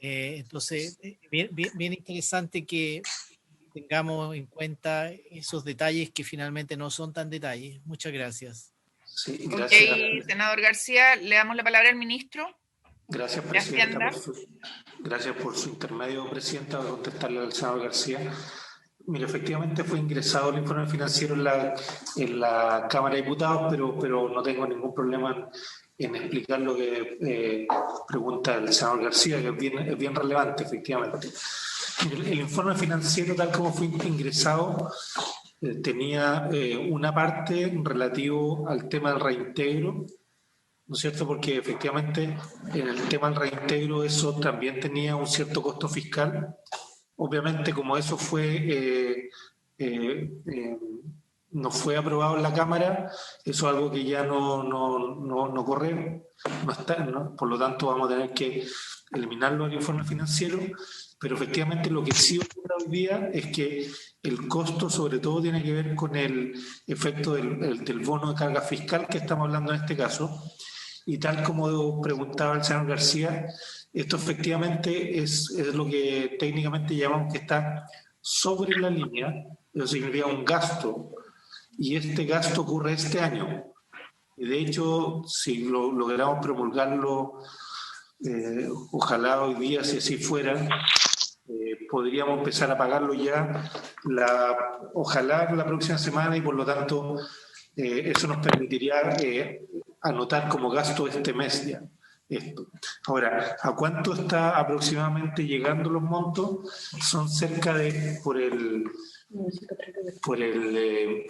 Entonces, bien interesante que tengamos en cuenta esos detalles que finalmente no son tan detalles. Muchas gracias. Sí, gracias. Okay, senador García, le damos la palabra al ministro. Gracias, Presidenta. Gracias por su intermedio, Presidenta, para contestarle al senador García. Mira, efectivamente fue ingresado el informe financiero en la Cámara de Diputados, pero no tengo ningún problema en explicar lo que pregunta el senador García, que es bien relevante, efectivamente. El informe financiero, tal como fue ingresado, tenía una parte relativo al tema del reintegro, ¿no es cierto? Porque efectivamente en el tema del reintegro eso también tenía un cierto costo fiscal. Obviamente, como eso no fue aprobado en la Cámara, eso es algo que ya no corre, no está, ¿no? Por lo tanto vamos a tener que eliminarlo del informe financiero, pero efectivamente lo que sí ocurre hoy día es que el costo sobre todo tiene que ver con el efecto del bono de carga fiscal que estamos hablando en este caso, y tal como preguntaba el señor García, esto efectivamente es lo que técnicamente llamamos que está sobre la línea, eso significa un gasto, y este gasto ocurre este año. y de hecho, si logramos promulgarlo, ojalá hoy día, si así fuera, podríamos empezar a pagarlo ya, ojalá la próxima semana, y por lo tanto eso nos permitiría anotar como gasto este mes ya. Esto. Ahora, ¿a cuánto está aproximadamente llegando los montos? Son cerca de,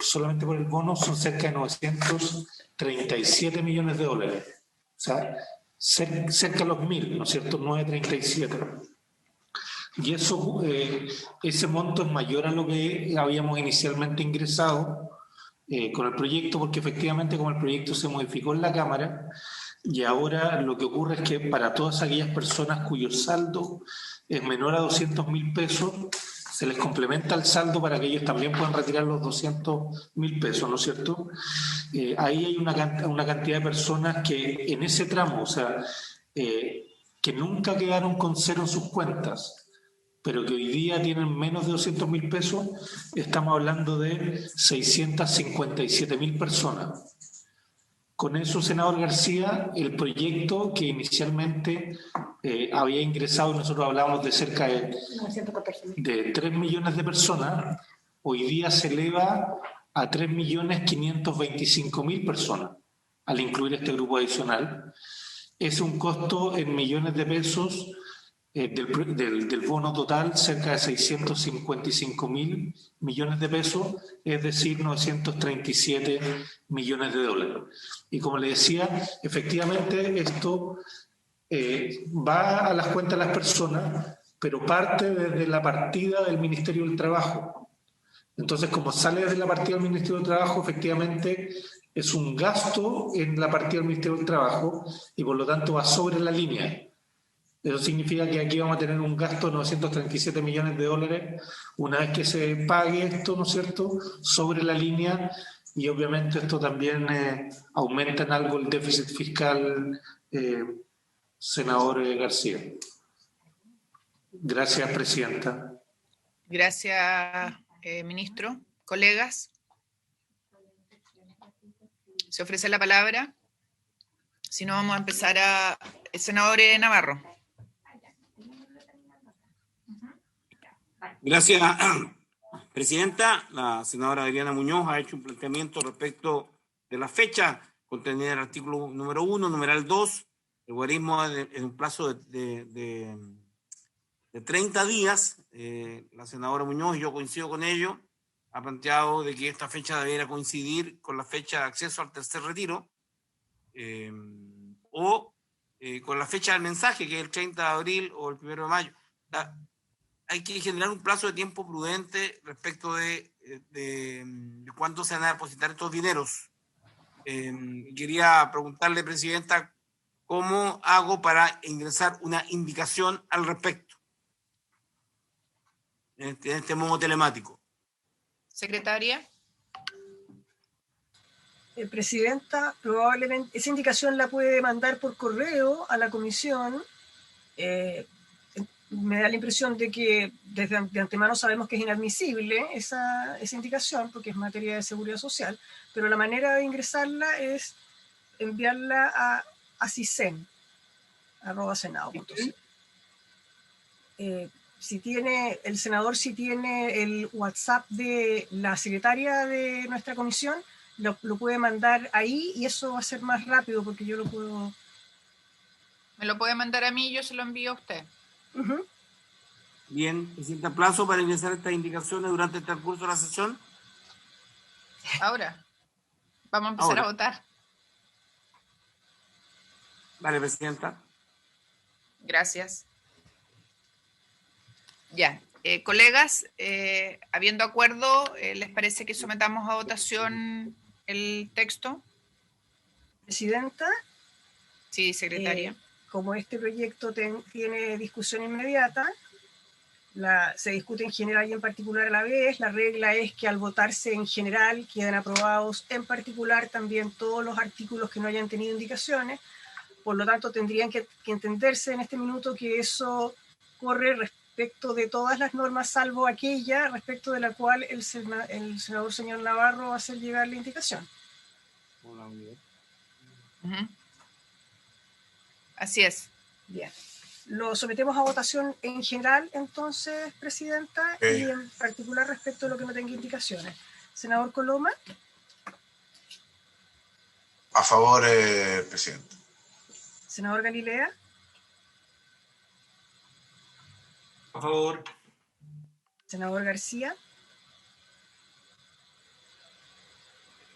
solamente por el bono, son cerca de 937 millones de dólares. O sea, cerca de los 1.000, ¿no es cierto? 937. Y eso, ese monto es mayor a lo que habíamos inicialmente ingresado con el proyecto, porque efectivamente como el proyecto se modificó en la Cámara, y ahora lo que ocurre es que para todas aquellas personas cuyo saldo es menor a 200.000 pesos, se les complementa el saldo para que ellos también puedan retirar los 200.000 pesos, ¿no es cierto? Ahí hay una cantidad de personas que en ese tramo, o sea, que nunca quedaron con cero en sus cuentas, pero que hoy día tienen menos de 200.000 pesos, estamos hablando de 657.000 personas. Con eso, senador García, el proyecto que inicialmente había ingresado, nosotros hablábamos de cerca de 3 millones de personas, hoy día se eleva a 3.525.000 personas al incluir este grupo adicional. Es un costo en millones de pesos del bono total, cerca de 655.000 millones de pesos, es decir, 937 millones de dólares. Y como le decía, efectivamente esto va a las cuentas de las personas, pero parte desde la partida del Ministerio del Trabajo. Entonces, como sale desde la partida del Ministerio del Trabajo, efectivamente es un gasto en la partida del Ministerio del Trabajo y por lo tanto va sobre la línea. Eso significa que aquí vamos a tener un gasto de 937 millones de dólares una vez que se pague esto, ¿no es cierto?, sobre la línea, y obviamente esto también aumenta en algo el déficit fiscal, senador García. Gracias, presidenta. Gracias, ministro. Colegas, ¿se ofrece la palabra? Si no, vamos a empezar el senador Navarro. Gracias, presidenta. La senadora Adriana Muñoz ha hecho un planteamiento respecto de la fecha contenida en el artículo número 1, numeral 2, el guarismo en un plazo de 30 días. La senadora Muñoz, y yo coincido con ello, ha planteado de que esta fecha debiera coincidir con la fecha de acceso al tercer retiro, o con la fecha del mensaje, que es el 30 de abril o el 1 de mayo. Hay que generar un plazo de tiempo prudente respecto de cuándo se van a depositar estos dineros. Quería preguntarle, presidenta, ¿cómo hago para ingresar una indicación al respecto en este modo telemático? Secretaria. Presidenta, probablemente esa indicación la puede mandar por correo a la comisión. Me da la impresión de que desde de antemano sabemos que es inadmisible esa indicación porque es materia de seguridad social, pero la manera de ingresarla es enviarla a cisen@senado.cl. Si tiene el senador, si tiene el WhatsApp de la secretaria de nuestra comisión, lo puede mandar ahí y eso va a ser más rápido porque yo lo puedo... Me lo puede mandar a mí y yo se lo envío a usted. Uh-huh. Bien, presidenta, plazo para ingresar estas indicaciones durante el transcurso de la sesión. Ahora. Vamos a empezar a votar. Vale, presidenta. Gracias. Ya. Colegas, habiendo acuerdo, ¿les parece que sometamos a votación el texto? Presidenta. Sí, secretaria. Como este proyecto tiene discusión inmediata, se discute en general y en particular a la vez. La regla es que al votarse en general quedan aprobados en particular también todos los artículos que no hayan tenido indicaciones. Por lo tanto, tendrían que entenderse en este minuto que eso corre respecto de todas las normas, salvo aquella respecto de la cual el senador señor Navarro va a hacer llegar la indicación. Así es. Bien. Lo sometemos a votación en general, entonces, Presidenta, y en particular respecto a lo que no tenga indicaciones. Senador Coloma. A favor, Presidenta. Senador Galilea. A favor. Senador García.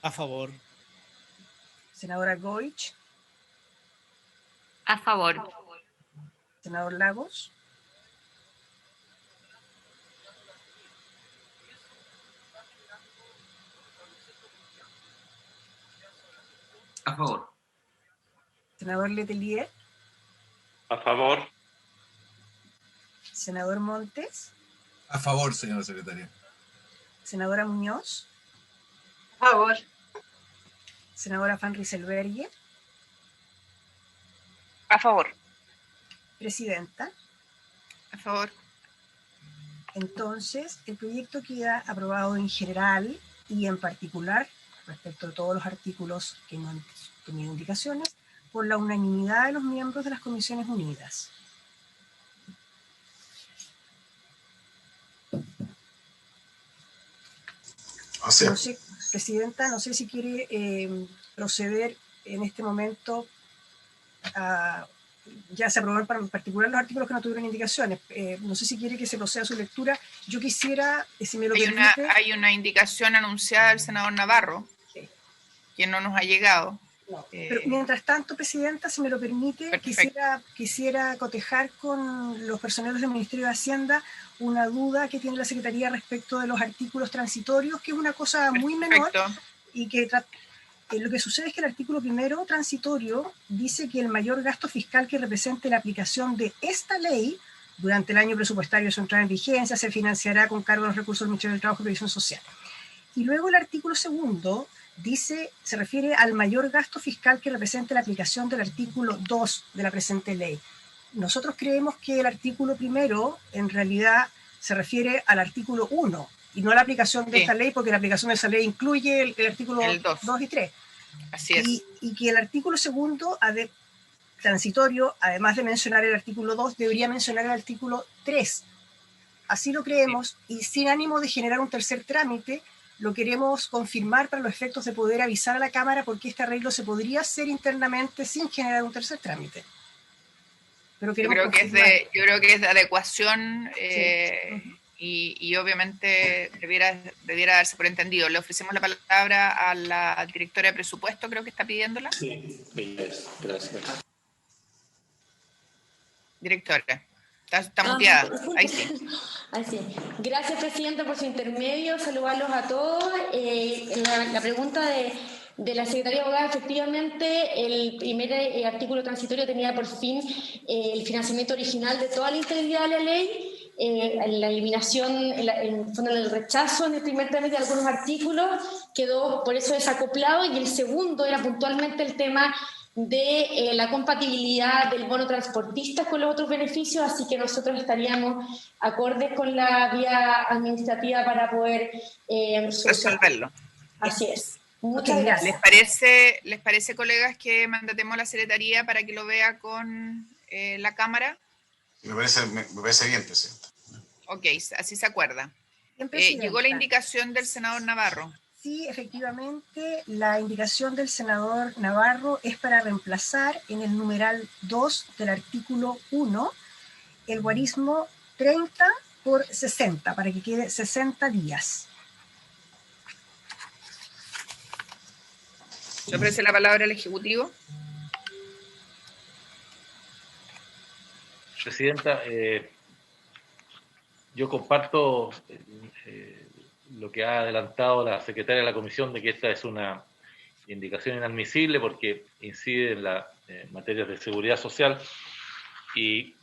A favor. Senadora Goich. A favor. Senador Lagos. A favor. Senador Letelier. A favor. Senador Montes. A favor, señora secretaria. Senadora Muñoz. A favor. Senadora Van Rieselberghe. A favor. Presidenta. A favor. Entonces, el proyecto queda aprobado en general y en particular, respecto a todos los artículos que no han tenido indicaciones, por la unanimidad de los miembros de las Comisiones Unidas. No sé, Presidenta, no sé si quiere proceder en este momento a... Ya se aprobaron en particular los artículos que no tuvieron indicaciones. No sé si quiere que se proceda a su lectura. Yo quisiera, si me lo permite... Hay una indicación anunciada del senador Navarro, que no nos ha llegado. No, pero mientras tanto, Presidenta, si me lo permite, quisiera cotejar con los personeros del Ministerio de Hacienda una duda que tiene la Secretaría respecto de los artículos transitorios, que es una cosa muy menor y que lo que sucede es que el artículo primero transitorio dice que el mayor gasto fiscal que represente la aplicación de esta ley durante el año presupuestario de su entrada en vigencia se financiará con cargo a los recursos del Ministerio del Trabajo y Previsión Social. Y luego el artículo segundo se refiere al mayor gasto fiscal que represente la aplicación del artículo 2 de la presente ley. Nosotros creemos que el artículo primero en realidad se refiere al artículo 1 y no a la aplicación de esta ley, porque la aplicación de esa ley incluye el artículo 2 y 3. Así es. Y que el artículo segundo, transitorio, además de mencionar el artículo 2, debería mencionar el artículo 3. Así lo creemos, y sin ánimo de generar un tercer trámite, lo queremos confirmar para los efectos de poder avisar a la Cámara, porque este arreglo se podría hacer internamente sin generar un tercer trámite. Pero yo creo que es de adecuación y obviamente debiera darse por entendido. Le ofrecemos la palabra a la directora de presupuesto, creo que está pidiéndola. Sí, gracias. Directora. Está muteada. Ahí sí. Así. Gracias, Presidenta, por su intermedio. Saludarlos a todos. La pregunta de la Secretaría de Abogada, efectivamente, el primer artículo transitorio tenía por fin el financiamiento original de toda la integridad de la ley, la eliminación, el rechazo en el primer trámite de algunos artículos quedó por eso desacoplado, y el segundo era puntualmente el tema de la compatibilidad del bono transportista con los otros beneficios, así que nosotros estaríamos acordes con la vía administrativa para poder resolverlo. Así es. Muchas gracias. ¿Les parece, colegas, que mandatemos a la Secretaría para que lo vea con la Cámara? Me parece bien, Presidenta. Ok, así se acuerda. Llegó la indicación del senador Navarro. Sí, efectivamente, la indicación del senador Navarro es para reemplazar en el numeral 2 del artículo 1 el guarismo 30 por 60, para que quede 60 días. ¿Se ofrece la palabra al Ejecutivo? Presidenta, yo comparto lo que ha adelantado la secretaria de la Comisión, de que esta es una indicación inadmisible porque incide en las materias de seguridad social, y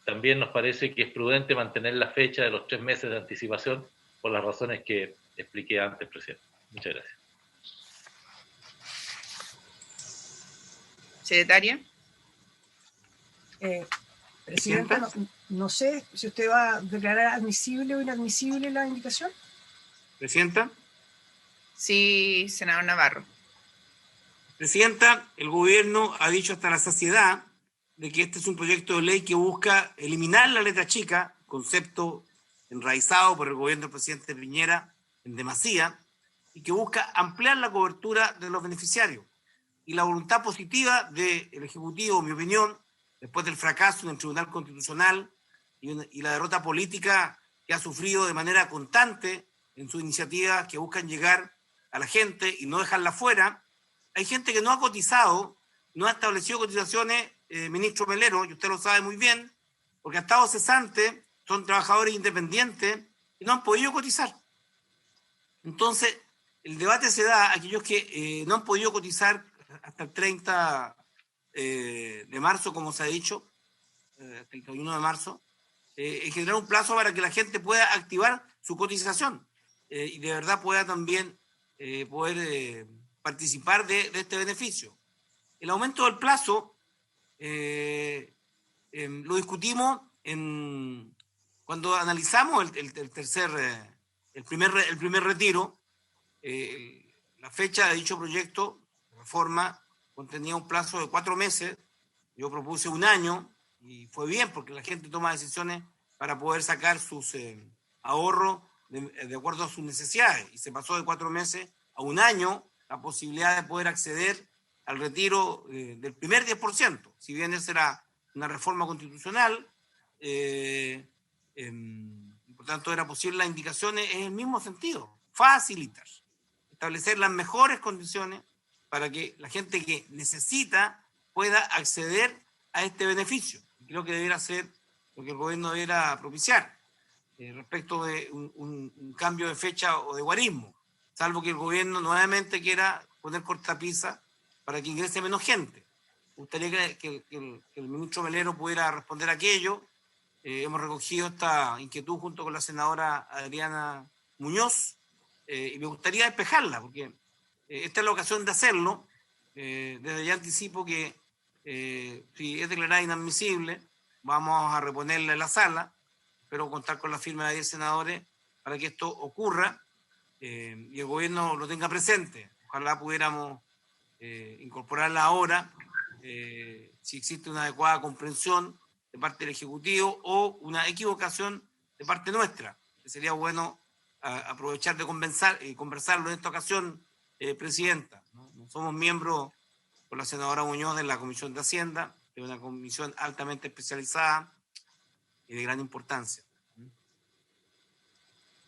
también nos parece que es prudente mantener la fecha de los 3 meses de anticipación por las razones que expliqué antes, Presidente. Muchas gracias. Secretaria. Presidenta, no sé si usted va a declarar admisible o inadmisible la indicación. Presidenta. Sí, senador Navarro. Presidenta, el gobierno ha dicho hasta la saciedad de que este es un proyecto de ley que busca eliminar la letra chica, concepto enraizado por el gobierno del presidente Piñera en demasía, y que busca ampliar la cobertura de los beneficiarios. Y la voluntad positiva del Ejecutivo, en mi opinión, después del fracaso en el Tribunal Constitucional y la derrota política que ha sufrido de manera constante en sus iniciativas que buscan llegar a la gente y no dejarla fuera, hay gente que no ha cotizado, no ha establecido cotizaciones, ministro Melero, y usted lo sabe muy bien, porque ha estado cesante, son trabajadores independientes y no han podido cotizar. Entonces, el debate se da a aquellos que no han podido cotizar hasta el 30 de marzo, como se ha dicho, el 31 de marzo, generar un plazo para que la gente pueda activar su cotización y de verdad pueda también poder participar de este beneficio. El aumento del plazo lo discutimos cuando analizamos el primer retiro. La fecha de dicho proyecto de reforma contenía un plazo de 4 meses. Yo propuse 1 año y fue bien porque la gente toma decisiones para poder sacar sus ahorros de acuerdo a sus necesidades, y se pasó de 4 meses a 1 año la posibilidad de poder acceder al retiro del primer 10%. Si bien esa era una reforma constitucional, por tanto era posible, las indicaciones en el mismo sentido, facilitar, establecer las mejores condiciones para que la gente que necesita pueda acceder a este beneficio. Creo que debiera ser lo que el gobierno debiera propiciar respecto de un cambio de fecha o de guarismo, salvo que el gobierno nuevamente quiera poner cortapisa para que ingrese menos gente. Me gustaría que el ministro Melero pudiera responder a aquello. Hemos recogido esta inquietud junto con la senadora Adriana Muñoz y me gustaría despejarla, porque esta es la ocasión de hacerlo. Desde ya anticipo que si es declarada inadmisible, vamos a reponerla en la sala. Espero contar con la firma de 10 senadores para que esto ocurra y el gobierno lo tenga presente. Ojalá pudiéramos incorporarla ahora, si existe una adecuada comprensión de parte del Ejecutivo o una equivocación de parte nuestra, que sería bueno aprovechar de conversarlo en esta ocasión, Presidenta. ¿No? Somos miembros con la senadora Muñoz de la Comisión de Hacienda, de una comisión altamente especializada y de gran importancia.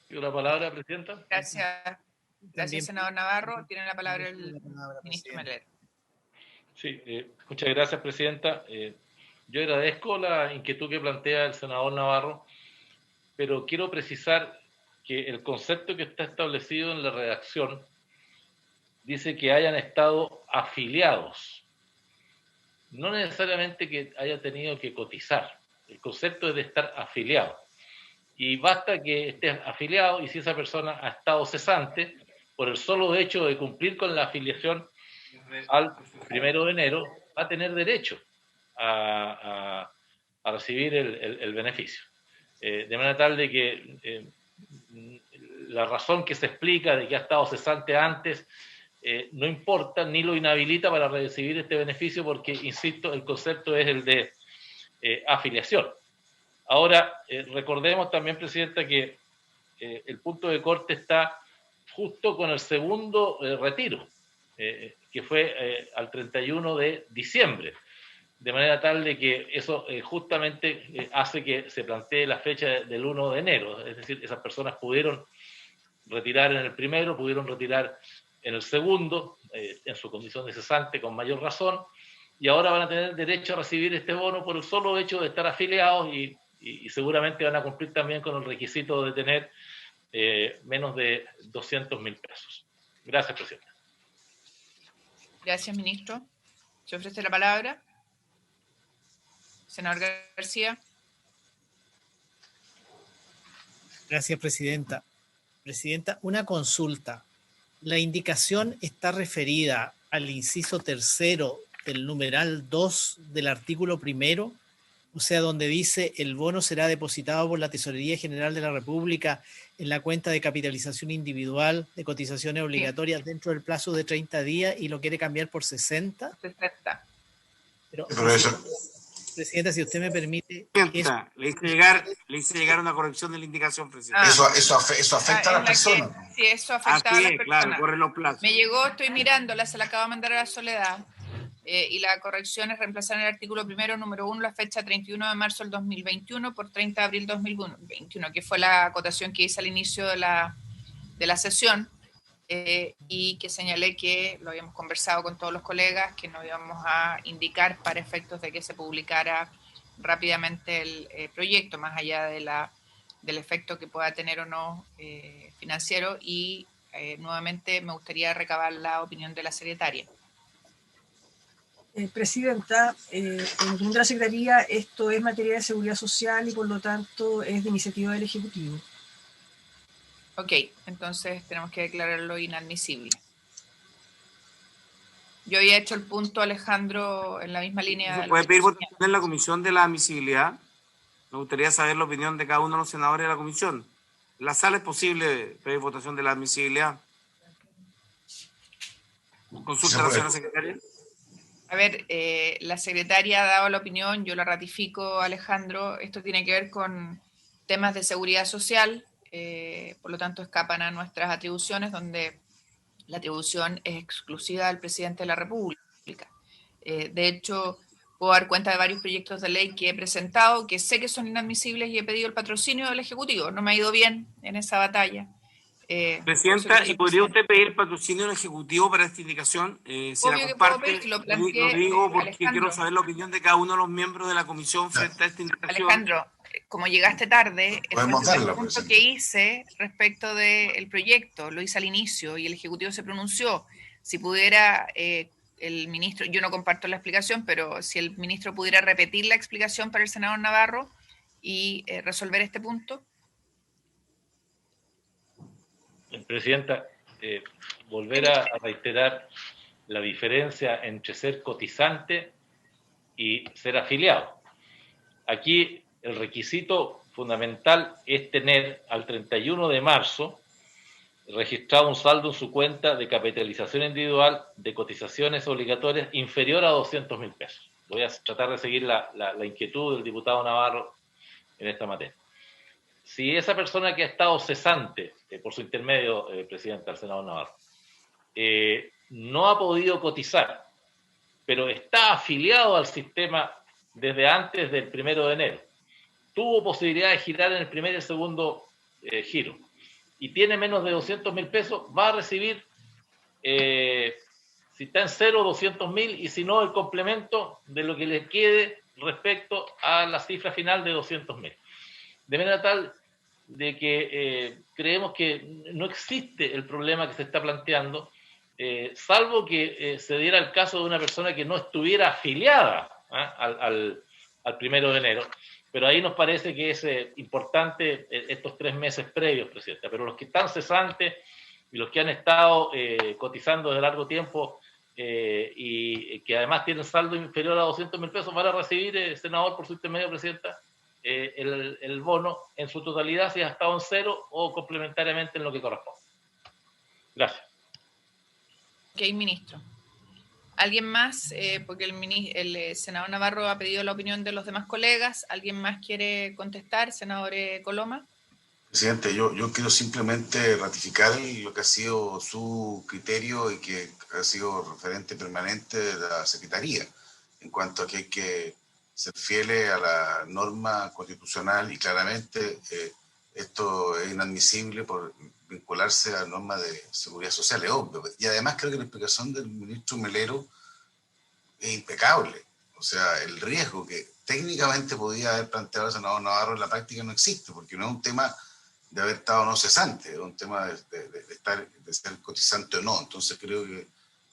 ¿Tiene la palabra, Presidenta? Gracias, senador Navarro. Tiene la palabra el ministro Melero. Sí, muchas gracias, Presidenta. Yo agradezco la inquietud que plantea el senador Navarro, pero quiero precisar que el concepto que está establecido en la redacción dice que hayan estado afiliados, no necesariamente que haya tenido que cotizar. El concepto es de estar afiliado. Y basta que esté afiliado, y si esa persona ha estado cesante, por el solo hecho de cumplir con la afiliación al 1 de enero, va a tener derecho a recibir el beneficio. De manera tal de que la razón que se explica de que ha estado cesante antes no importa ni lo inhabilita para recibir este beneficio, porque, insisto, el concepto es el de afiliación. Ahora, recordemos también, Presidenta, que el punto de corte está justo con el segundo retiro, que fue al 31 de diciembre, de manera tal de que eso justamente hace que se plantee la fecha del 1 de enero, es decir, esas personas pudieron retirar en el primero, pudieron retirar en el segundo, en su condición de cesante con mayor razón, y ahora van a tener derecho a recibir este bono por el solo hecho de estar afiliados y seguramente van a cumplir también con el requisito de tener menos de 200.000 pesos. Gracias, Presidenta. Gracias, ministro. ¿Se ofrece la palabra? Senador García. Gracias, Presidenta. Presidenta, una consulta. La indicación está referida al inciso 3 del numeral 2 del artículo 1, o sea, donde dice el bono será depositado por la Tesorería General de la República en la cuenta de capitalización individual de cotizaciones obligatorias dentro del plazo de 30 días y lo quiere cambiar por 60. 60. Pero eso... Presidenta, si usted me permite... Le hice llegar una corrección de la indicación, Presidenta. Eso afecta a las personas. Sí, eso afecta a las personas. Claro, corren los plazos. Me llegó, estoy mirándola, se la acabo de mandar a la Soledad. Y la corrección es reemplazar en el artículo primero, número 1, la fecha 31 de marzo del 2021 por 30 de abril 2021, que fue la acotación que hice al inicio de la sesión, y que señalé que lo habíamos conversado con todos los colegas, que nos íbamos a indicar para efectos de que se publicara rápidamente el proyecto, más allá de del efecto que pueda tener o no financiero, y nuevamente me gustaría recabar la opinión de la secretaria. Presidenta, en opinión de la Secretaría, esto es materia de seguridad social y por lo tanto es de iniciativa del Ejecutivo. Ok, entonces tenemos que declararlo inadmisible. Yo había hecho el punto, Alejandro, en la misma línea. ¿Se puede pedir votación en la comisión de la admisibilidad? Me gustaría saber la opinión de cada uno de los senadores de la comisión. ¿En la sala es posible pedir votación de la admisibilidad? ¿Consulta a la señora secretaria? A ver, la secretaria ha dado la opinión, yo la ratifico, Alejandro. Esto tiene que ver con temas de seguridad social, por lo tanto escapan a nuestras atribuciones, donde la atribución es exclusiva del presidente de la República. De hecho, puedo dar cuenta de varios proyectos de ley que he presentado, que sé que son inadmisibles y he pedido el patrocinio del Ejecutivo. No me ha ido bien en esa batalla. Presidenta, ¿y podría usted pedir el patrocinio del Ejecutivo para esta indicación? Si obvio la comparte, que puedo pedir, lo digo porque Alejandro, quiero saber la opinión de cada uno de los miembros de la comisión frente a esta indicación. Alejandro, como llegaste tarde, el punto que hice respecto del proyecto, lo hice al inicio y el Ejecutivo se pronunció. Si pudiera el ministro, yo no comparto la explicación, pero si el ministro pudiera repetir la explicación para el senador Navarro y resolver este punto. Presidenta, volver a reiterar la diferencia entre ser cotizante y ser afiliado. Aquí el requisito fundamental es tener al 31 de marzo registrado un saldo en su cuenta de capitalización individual de cotizaciones obligatorias inferior a 200.000 pesos. Voy a tratar de seguir la inquietud del diputado Navarro en esta materia. Si esa persona que ha estado cesante, por su intermedio, presidente del Senado Navarro, no ha podido cotizar, pero está afiliado al sistema desde antes del 1 de enero, tuvo posibilidad de girar en el primer y el segundo giro, y tiene menos de 200.000 pesos, va a recibir, si está en cero, 200.000, y si no, el complemento de lo que le quede respecto a la cifra final de 200.000. De manera tal de que creemos que no existe el problema que se está planteando, salvo que se diera el caso de una persona que no estuviera afiliada al 1 de enero, pero ahí nos parece que es importante estos 3 meses previos, Presidenta. Pero los que están cesantes y los que han estado cotizando desde largo tiempo y que además tienen saldo inferior a 200.000 pesos, van a recibir, senador, por su intermedio, Presidenta, el bono en su totalidad, si ha estado en cero o complementariamente en lo que corresponde. Gracias. Ok, ministro. ¿Alguien más? Porque el senador Navarro ha pedido la opinión de los demás colegas. ¿Alguien más quiere contestar? Senador Coloma. Presidente, yo quiero simplemente ratificar lo que ha sido su criterio y que ha sido referente permanente de la Secretaría en cuanto a que hay que ser fieles a la norma constitucional y claramente esto es inadmisible por vincularse a normas de seguridad social, es obvio. Y además creo que la explicación del ministro Melero es impecable. O sea, el riesgo que técnicamente podía haber planteado el senador Navarro en la práctica no existe, porque no es un tema de haber estado no cesante, es un tema de ser cotizante o no. Entonces creo que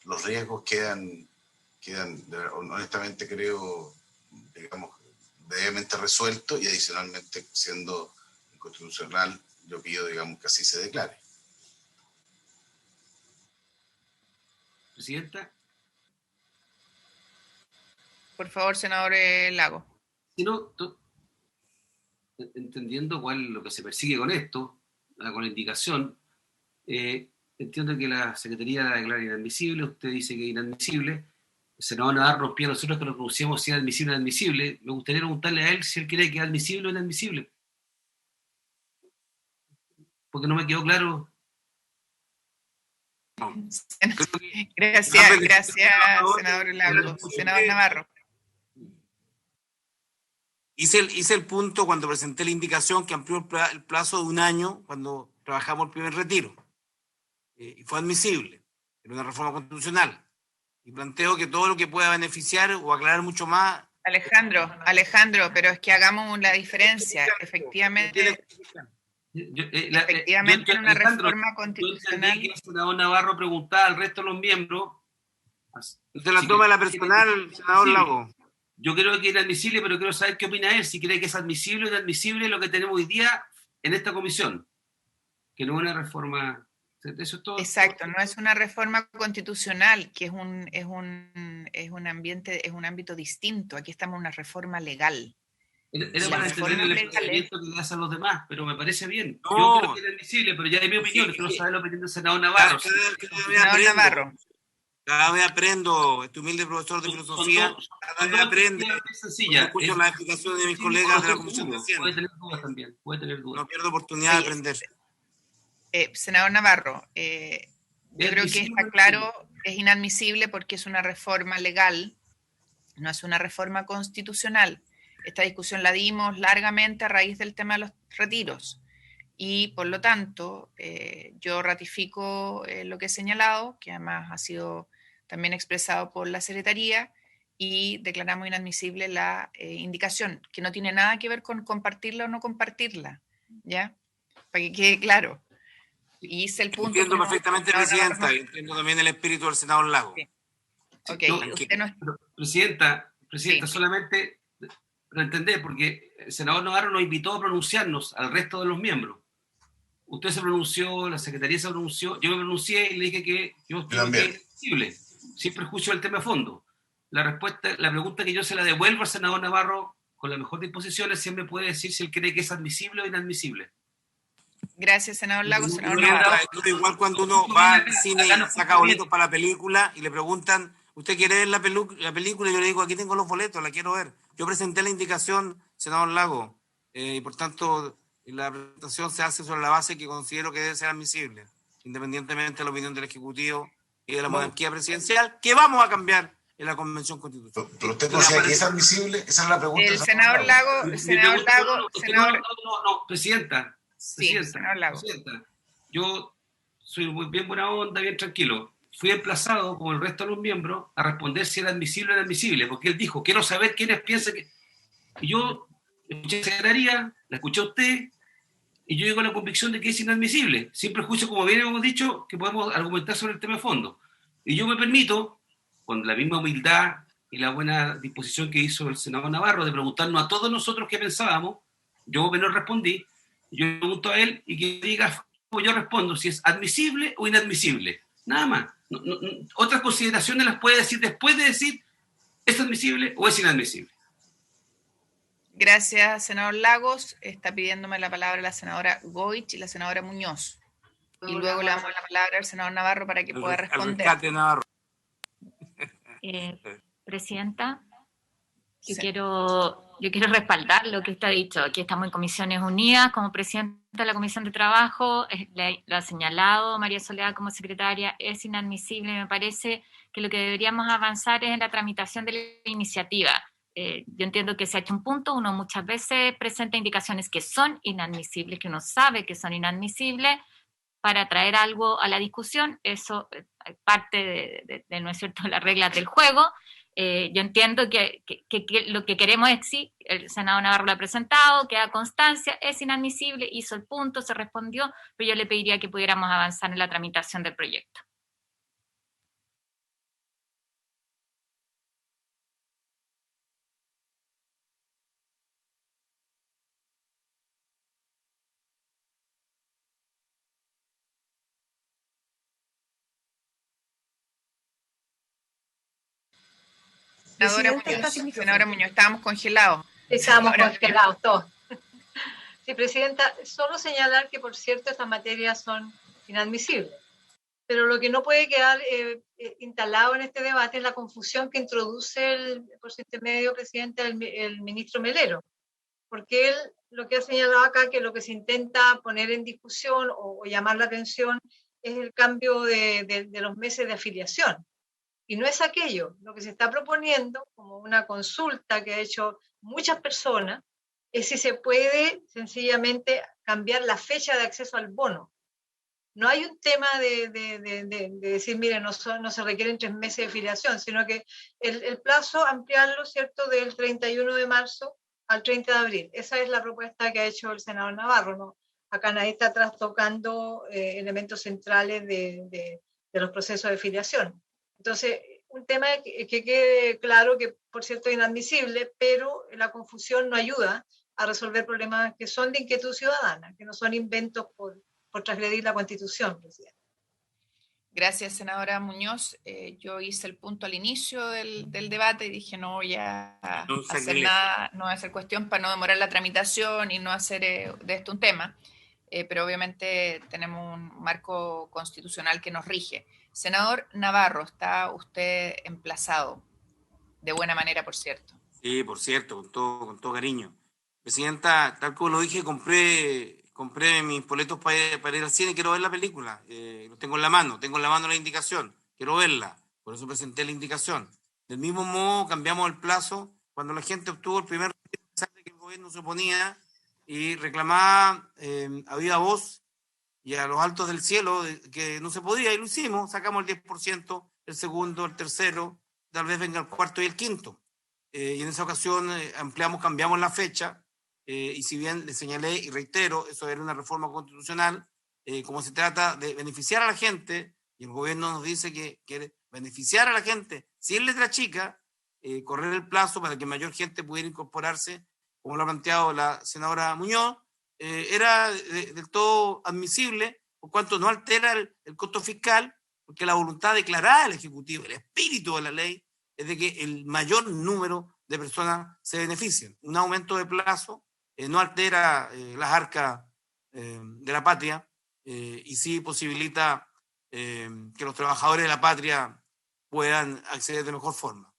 los riesgos quedan honestamente creo, digamos, debidamente resueltos, y adicionalmente, siendo inconstitucional, yo pido, digamos, que así se declare. Presidenta. Por favor, senador Lago. sino entendiendo cuál es lo que se persigue con esto, con la indicación, entiendo que la Secretaría la declara inadmisible, usted dice que es inadmisible, el senador Navarro nos pide a nosotros que nos pronunciemos si es admisible o inadmisible. Me gustaría preguntarle a él si él cree que es admisible o inadmisible. Porque no me quedó claro. Gracias, senador Lago. Senador Navarro. Hice el punto cuando presenté la indicación que amplió el plazo de un año cuando trabajamos el primer retiro. Y fue admisible. Era una reforma constitucional. Y planteo que todo lo que pueda beneficiar o aclarar mucho más. Alejandro, pero es que hagamos la diferencia. Efectivamente, efectivamente una reforma constitucional. Yo entendí que el senador Navarro preguntaba al resto de los miembros. Usted la toma la personal, senador Lago. Yo creo que es inadmisible, pero quiero saber qué opina él, si cree que es admisible o inadmisible lo que tenemos hoy día en esta comisión. Que no es una reforma. Eso es todo. Exacto, no es una reforma constitucional, que es un ambiente, es un ámbito distinto. Aquí estamos en una reforma legal. Era para entender el planteamiento que le hacen los demás, pero me parece bien. No. Yo creo que es inadmisible, pero ya es mi opinión, quiero saber la opinión del senador Navarro. Senador Navarro. Cada vez aprendo, este humilde profesor de filosofía, cada vez aprende. Escucho las explicaciones de mis colegas de la Comisión de Hacienda. Puede tener dudas también, puede tener dudas. No pierdo oportunidad de aprender. Senador Navarro, yo creo que está claro, es inadmisible porque es una reforma legal, no es una reforma constitucional. Esta discusión la dimos largamente a raíz del tema de los retiros y por lo tanto yo ratifico lo que he señalado, que además ha sido también expresado por la Secretaría, y declaramos inadmisible la indicación, que no tiene nada que ver con compartirla o no compartirla, ¿ya? Para que quede claro. Y hice el punto. Entiendo perfectamente, Presidenta, y entiendo también el espíritu del senador Lago. Sí. Okay. Presidenta, sí. Solamente para entender, porque el senador Navarro nos invitó a pronunciarnos al resto de los miembros. Usted se pronunció, la Secretaría se pronunció, yo me pronuncié y le dije que yo creo que es inadmisible, sin prejuicio del tema de fondo. La pregunta que yo se la devuelvo al senador Navarro con la mejor disposición es si él me puede decir si él cree que es admisible o inadmisible. Gracias, senador Lago. Igual cuando uno va al cine y saca boletos para la película y le preguntan, ¿usted quiere ver la película? Y yo le digo, aquí tengo los boletos, la quiero ver. Yo presenté la indicación, senador Lago, y por tanto la presentación se hace sobre la base que considero que debe ser admisible, independientemente de la opinión del Ejecutivo y de la monarquía presidencial, que vamos a cambiar en la Convención Constitucional. Pero usted considera que es admisible, esa es la pregunta. El senador Lago, No, Presidenta. Sí, Presidenta, yo soy muy bien buena onda, bien tranquilo. Fui emplazado, como el resto de los miembros, a responder si era admisible o inadmisible, porque él dijo, quiero saber quiénes piensan que... Y yo escuché a la Secretaría, la escuché a usted, y yo llego a la convicción de que es inadmisible, sin prejuicio, como bien hemos dicho, que podemos argumentar sobre el tema de fondo. Y yo me permito, con la misma humildad y la buena disposición que hizo el senador Navarro, de preguntarnos a todos nosotros qué pensábamos, yo me lo respondí. Yo le pregunto a él y que diga, yo respondo si es admisible o inadmisible. Nada más. Otras consideraciones las puede decir después de decir es admisible o es inadmisible. Gracias, senador Lagos. Está pidiéndome la palabra la senadora Goich y la senadora Muñoz. Y luego le damos la palabra al senador Navarro para que pueda responder. Navarro. Presidenta, yo quiero respaldar lo que usted ha dicho. Aquí estamos en Comisiones Unidas, como presidenta de la Comisión de Trabajo, lo ha señalado María Soledad como secretaria, es inadmisible. Me parece que lo que deberíamos avanzar es en la tramitación de la iniciativa. Yo entiendo que se ha hecho un punto, uno muchas veces presenta indicaciones que son inadmisibles, que uno sabe que son inadmisibles, para traer algo a la discusión. Eso es parte de ¿no es cierto?, las reglas del juego. Yo entiendo que lo que queremos es, sí, el senador Navarro lo ha presentado, queda constancia, es inadmisible, hizo el punto, se respondió, pero yo le pediría que pudiéramos avanzar en la tramitación del proyecto. Senadora Muñoz, estábamos congelados. Estábamos congelados todos. Sí, Presidenta, solo señalar que, por cierto, estas materias son inadmisibles. Pero lo que no puede quedar instalado en este debate es la confusión que introduce, por su intermedio, Presidente, el ministro Melero. Porque él lo que ha señalado acá, que lo que se intenta poner en discusión o llamar la atención es el cambio de los meses de afiliación. Y no es aquello. Lo que se está proponiendo, como una consulta que ha hecho muchas personas, es si se puede sencillamente cambiar la fecha de acceso al bono. No hay un tema de decir, mire, no se requieren 3 meses de afiliación, sino que el plazo ampliarlo, ¿cierto?, del 31 de marzo al 30 de abril. Esa es la propuesta que ha hecho el senador Navarro, ¿no? Acá nadie está trastocando elementos centrales de los procesos de afiliación. Entonces, un tema que quede claro que, por cierto, es inadmisible, pero la confusión no ayuda a resolver problemas que son de inquietud ciudadana, que no son inventos por transgredir la Constitución, Presidente. Gracias, senadora Muñoz. Yo hice el punto al inicio del debate y dije no voy a hacer nada, no voy a hacer cuestión para no demorar la tramitación y no hacer de esto un tema, pero obviamente tenemos un marco constitucional que nos rige. Senador Navarro, está usted emplazado, de buena manera, por cierto. Sí, por cierto, con todo cariño. Presidenta, tal como lo dije, compré mis boletos para ir al cine y quiero ver la película. Los tengo en la mano la indicación, quiero verla, por eso presenté la indicación. Del mismo modo, cambiamos el plazo cuando la gente obtuvo el primer mensaje que el gobierno se oponía y reclamaba a viva voz y a los altos del cielo que no se podía, y lo hicimos, sacamos el 10%, el segundo, el tercero, tal vez venga el cuarto y el quinto. Y en esa ocasión cambiamos la fecha. Y si bien le señalé y reitero, eso era una reforma constitucional, como se trata de beneficiar a la gente, y el gobierno nos dice que quiere beneficiar a la gente sin letra chica, correr el plazo para que mayor gente pudiera incorporarse, como lo ha planteado la senadora Muñoz, era del todo admisible, por cuanto no altera el costo fiscal, porque la voluntad declarada del Ejecutivo, el espíritu de la ley, es de que el mayor número de personas se beneficien. Un aumento de plazo no altera las arcas de la patria y sí posibilita que los trabajadores de la patria puedan acceder de mejor forma.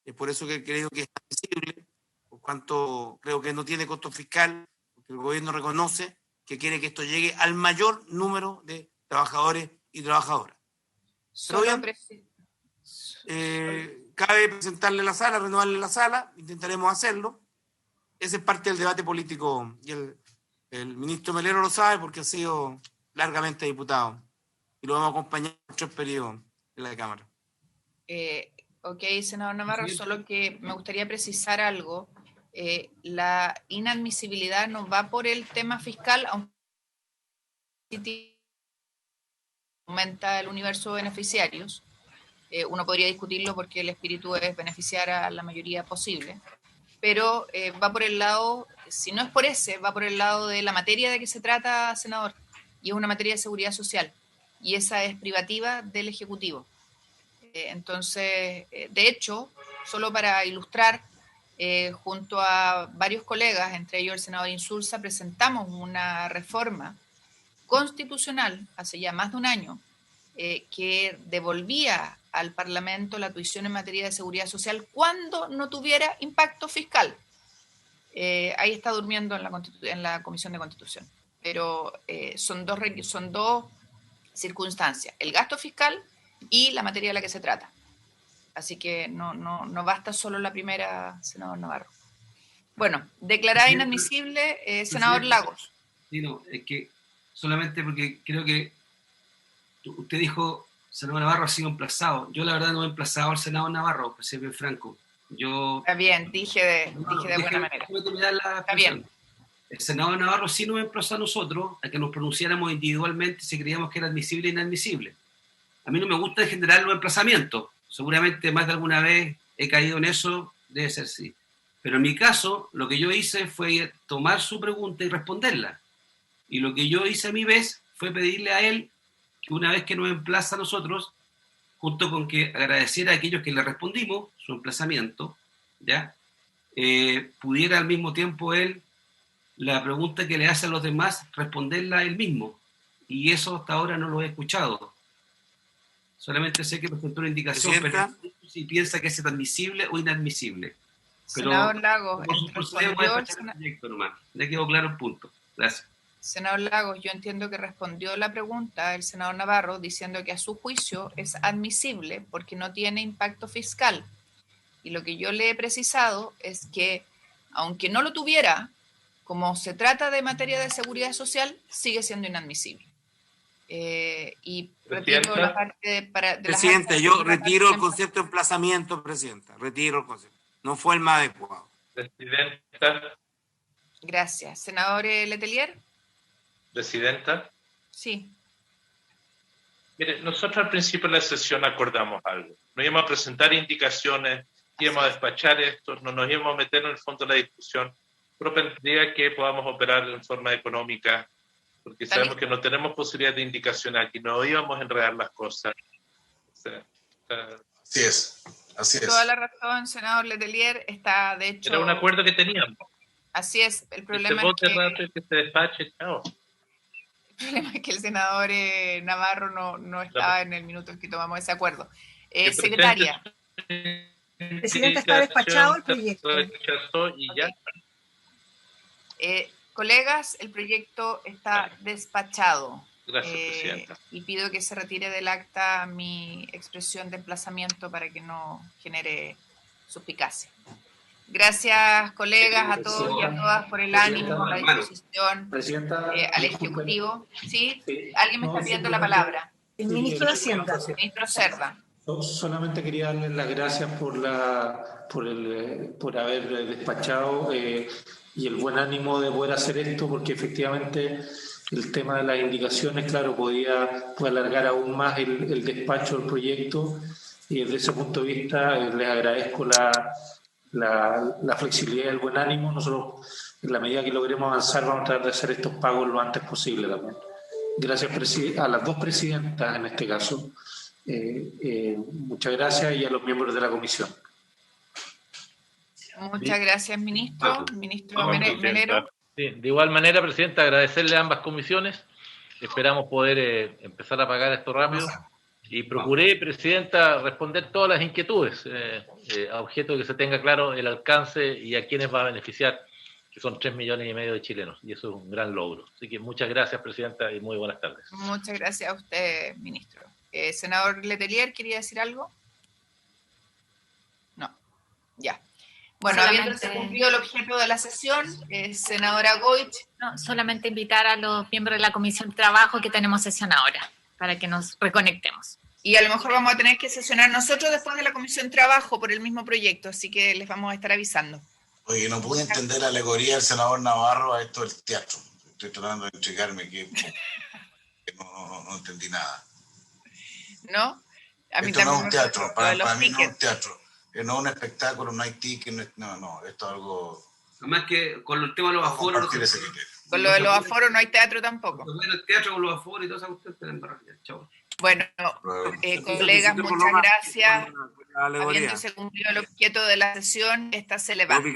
Es por eso que creo que es admisible, por cuanto creo que no tiene costo fiscal, porque el gobierno reconoce que quiere que esto llegue al mayor número de trabajadores y trabajadoras. Pero bien, cabe presentarle la sala, renovarle la sala, intentaremos hacerlo. Ese es parte del debate político y el ministro Melero lo sabe porque ha sido largamente diputado y lo vamos a acompañar en 3 periodos en la Cámara. Ok, senador Navarro, solo que me gustaría precisar algo. La inadmisibilidad no va por el tema fiscal, aunque aumenta el universo de beneficiarios. Uno podría discutirlo porque el espíritu es beneficiar a la mayoría posible, pero va por el lado, si no es por ese, va por el lado de la materia de que se trata, senador, y es una materia de seguridad social, y esa es privativa del Ejecutivo. Entonces, de hecho, solo para ilustrar, junto a varios colegas, entre ellos el senador Insulza, presentamos una reforma constitucional hace ya más de un año que devolvía al Parlamento la tuición en materia de seguridad social cuando no tuviera impacto fiscal. Ahí está durmiendo en la Comisión de Constitución. Pero son dos circunstancias, el gasto fiscal y la materia de la que se trata. Así que no basta solo la primera, senador Navarro. Bueno, declarada inadmisible, senador Lagos. Sí, no, es que solamente porque creo que usted dijo, senador Navarro ha sido emplazado. Yo la verdad no he emplazado al senador Navarro, para ser bien franco. Está bien, dije de buena manera. Está bien. El senador Navarro sí nos emplazó a nosotros a que nos pronunciáramos individualmente si creíamos que era admisible e inadmisible. A mí no me gusta generar los emplazamientos. Seguramente más de alguna vez he caído en eso, debe ser sí. Pero en mi caso, lo que yo hice fue tomar su pregunta y responderla. Y lo que yo hice a mi vez fue pedirle a él que una vez que nos emplaza a nosotros, junto con que agradeciera a aquellos que le respondimos su emplazamiento, ¿ya? pudiera al mismo tiempo él, la pregunta que le hace a los demás, responderla él mismo. Y eso hasta ahora no lo he escuchado. Solamente sé que presentó una indicación, pero si piensa que es admisible o inadmisible. Pero, senador Lagos, ya quedó claro el punto. Gracias. Senador Lagos, yo entiendo que respondió la pregunta el senador Navarro diciendo que a su juicio es admisible porque no tiene impacto fiscal. Y lo que yo le he precisado es que, aunque no lo tuviera, como se trata de materia de seguridad social, sigue siendo inadmisible. Y retiro la parte de Presidente, yo retiro el concepto de emplazamiento, Presidenta. Retiro el concepto. No fue el más adecuado. Presidenta. Gracias. Senador Letelier. Presidenta. Sí. Mire, nosotros al principio de la sesión acordamos algo. Nos íbamos a presentar indicaciones, íbamos a despachar esto, no nos íbamos a meter en el fondo de la discusión. Propondría que podamos operar en forma económica, porque sabemos que no tenemos posibilidad de indicación aquí, no íbamos a enredar las cosas. Así es, así es. Toda la razón, senador Letelier, está de hecho... Era un acuerdo que teníamos. Así es, el problema es que se despache, chao. El problema es que el senador Navarro no estaba en el minuto en que tomamos ese acuerdo. Secretaria. Presidente, está despachado el proyecto. Y ya. Colegas, el proyecto está despachado. Gracias, Presidenta. Y pido que se retire del acta mi expresión de emplazamiento para que no genere suspicacia. Gracias, colegas, a todos y a todas por el ánimo, la disposición, al Ejecutivo. ¿Sí? ¿Alguien me está pidiendo la palabra? El ministro de Hacienda. Ministro Cerda. Solamente quería darle las gracias por haber despachado y el buen ánimo de poder hacer esto, porque efectivamente el tema de las indicaciones, claro, puede alargar aún más el despacho del proyecto, y desde ese punto de vista les agradezco la flexibilidad y el buen ánimo. Nosotros, en la medida que logremos avanzar, vamos a tratar de hacer estos pagos lo antes posible también. Gracias a las dos presidentas en este caso. Muchas gracias, y a los miembros de la comisión. Muchas gracias, ministro. Ministro Melero. Sí, de igual manera, Presidenta, agradecerle a ambas comisiones. Esperamos poder empezar a pagar esto rápido. Y procuré, Presidenta, responder todas las inquietudes, a objeto de que se tenga claro el alcance y a quienes va a beneficiar, que son 3,5 millones de chilenos. Y eso es un gran logro. Así que muchas gracias, Presidenta, y muy buenas tardes. Muchas gracias a usted, ministro. Senador Letelier, ¿quería decir algo? No. Ya. Bueno, habiéndose cumplido el objeto de la sesión, senadora Goich. No, solamente invitar a los miembros de la Comisión de Trabajo que tenemos sesión ahora, para que nos reconectemos. Y a lo mejor vamos a tener que sesionar nosotros después de la Comisión de Trabajo por el mismo proyecto, así que les vamos a estar avisando. Oye, no pude entender la alegoría del senador Navarro a esto del teatro. Estoy tratando de entregarme que no entendí nada. ¿No? A mí esto no es un teatro, para mí no es un teatro. No es un espectáculo, no hay ticket, no, esto es algo... Además que con el tema de los aforos... Con lo de los aforos no hay teatro tampoco. Bueno, el teatro con los aforos y todo eso, ustedes tienen barriga. Chao. Bueno, colegas, muchas gracias. Habiéndose cumplido el objeto de la sesión, esta se levanta.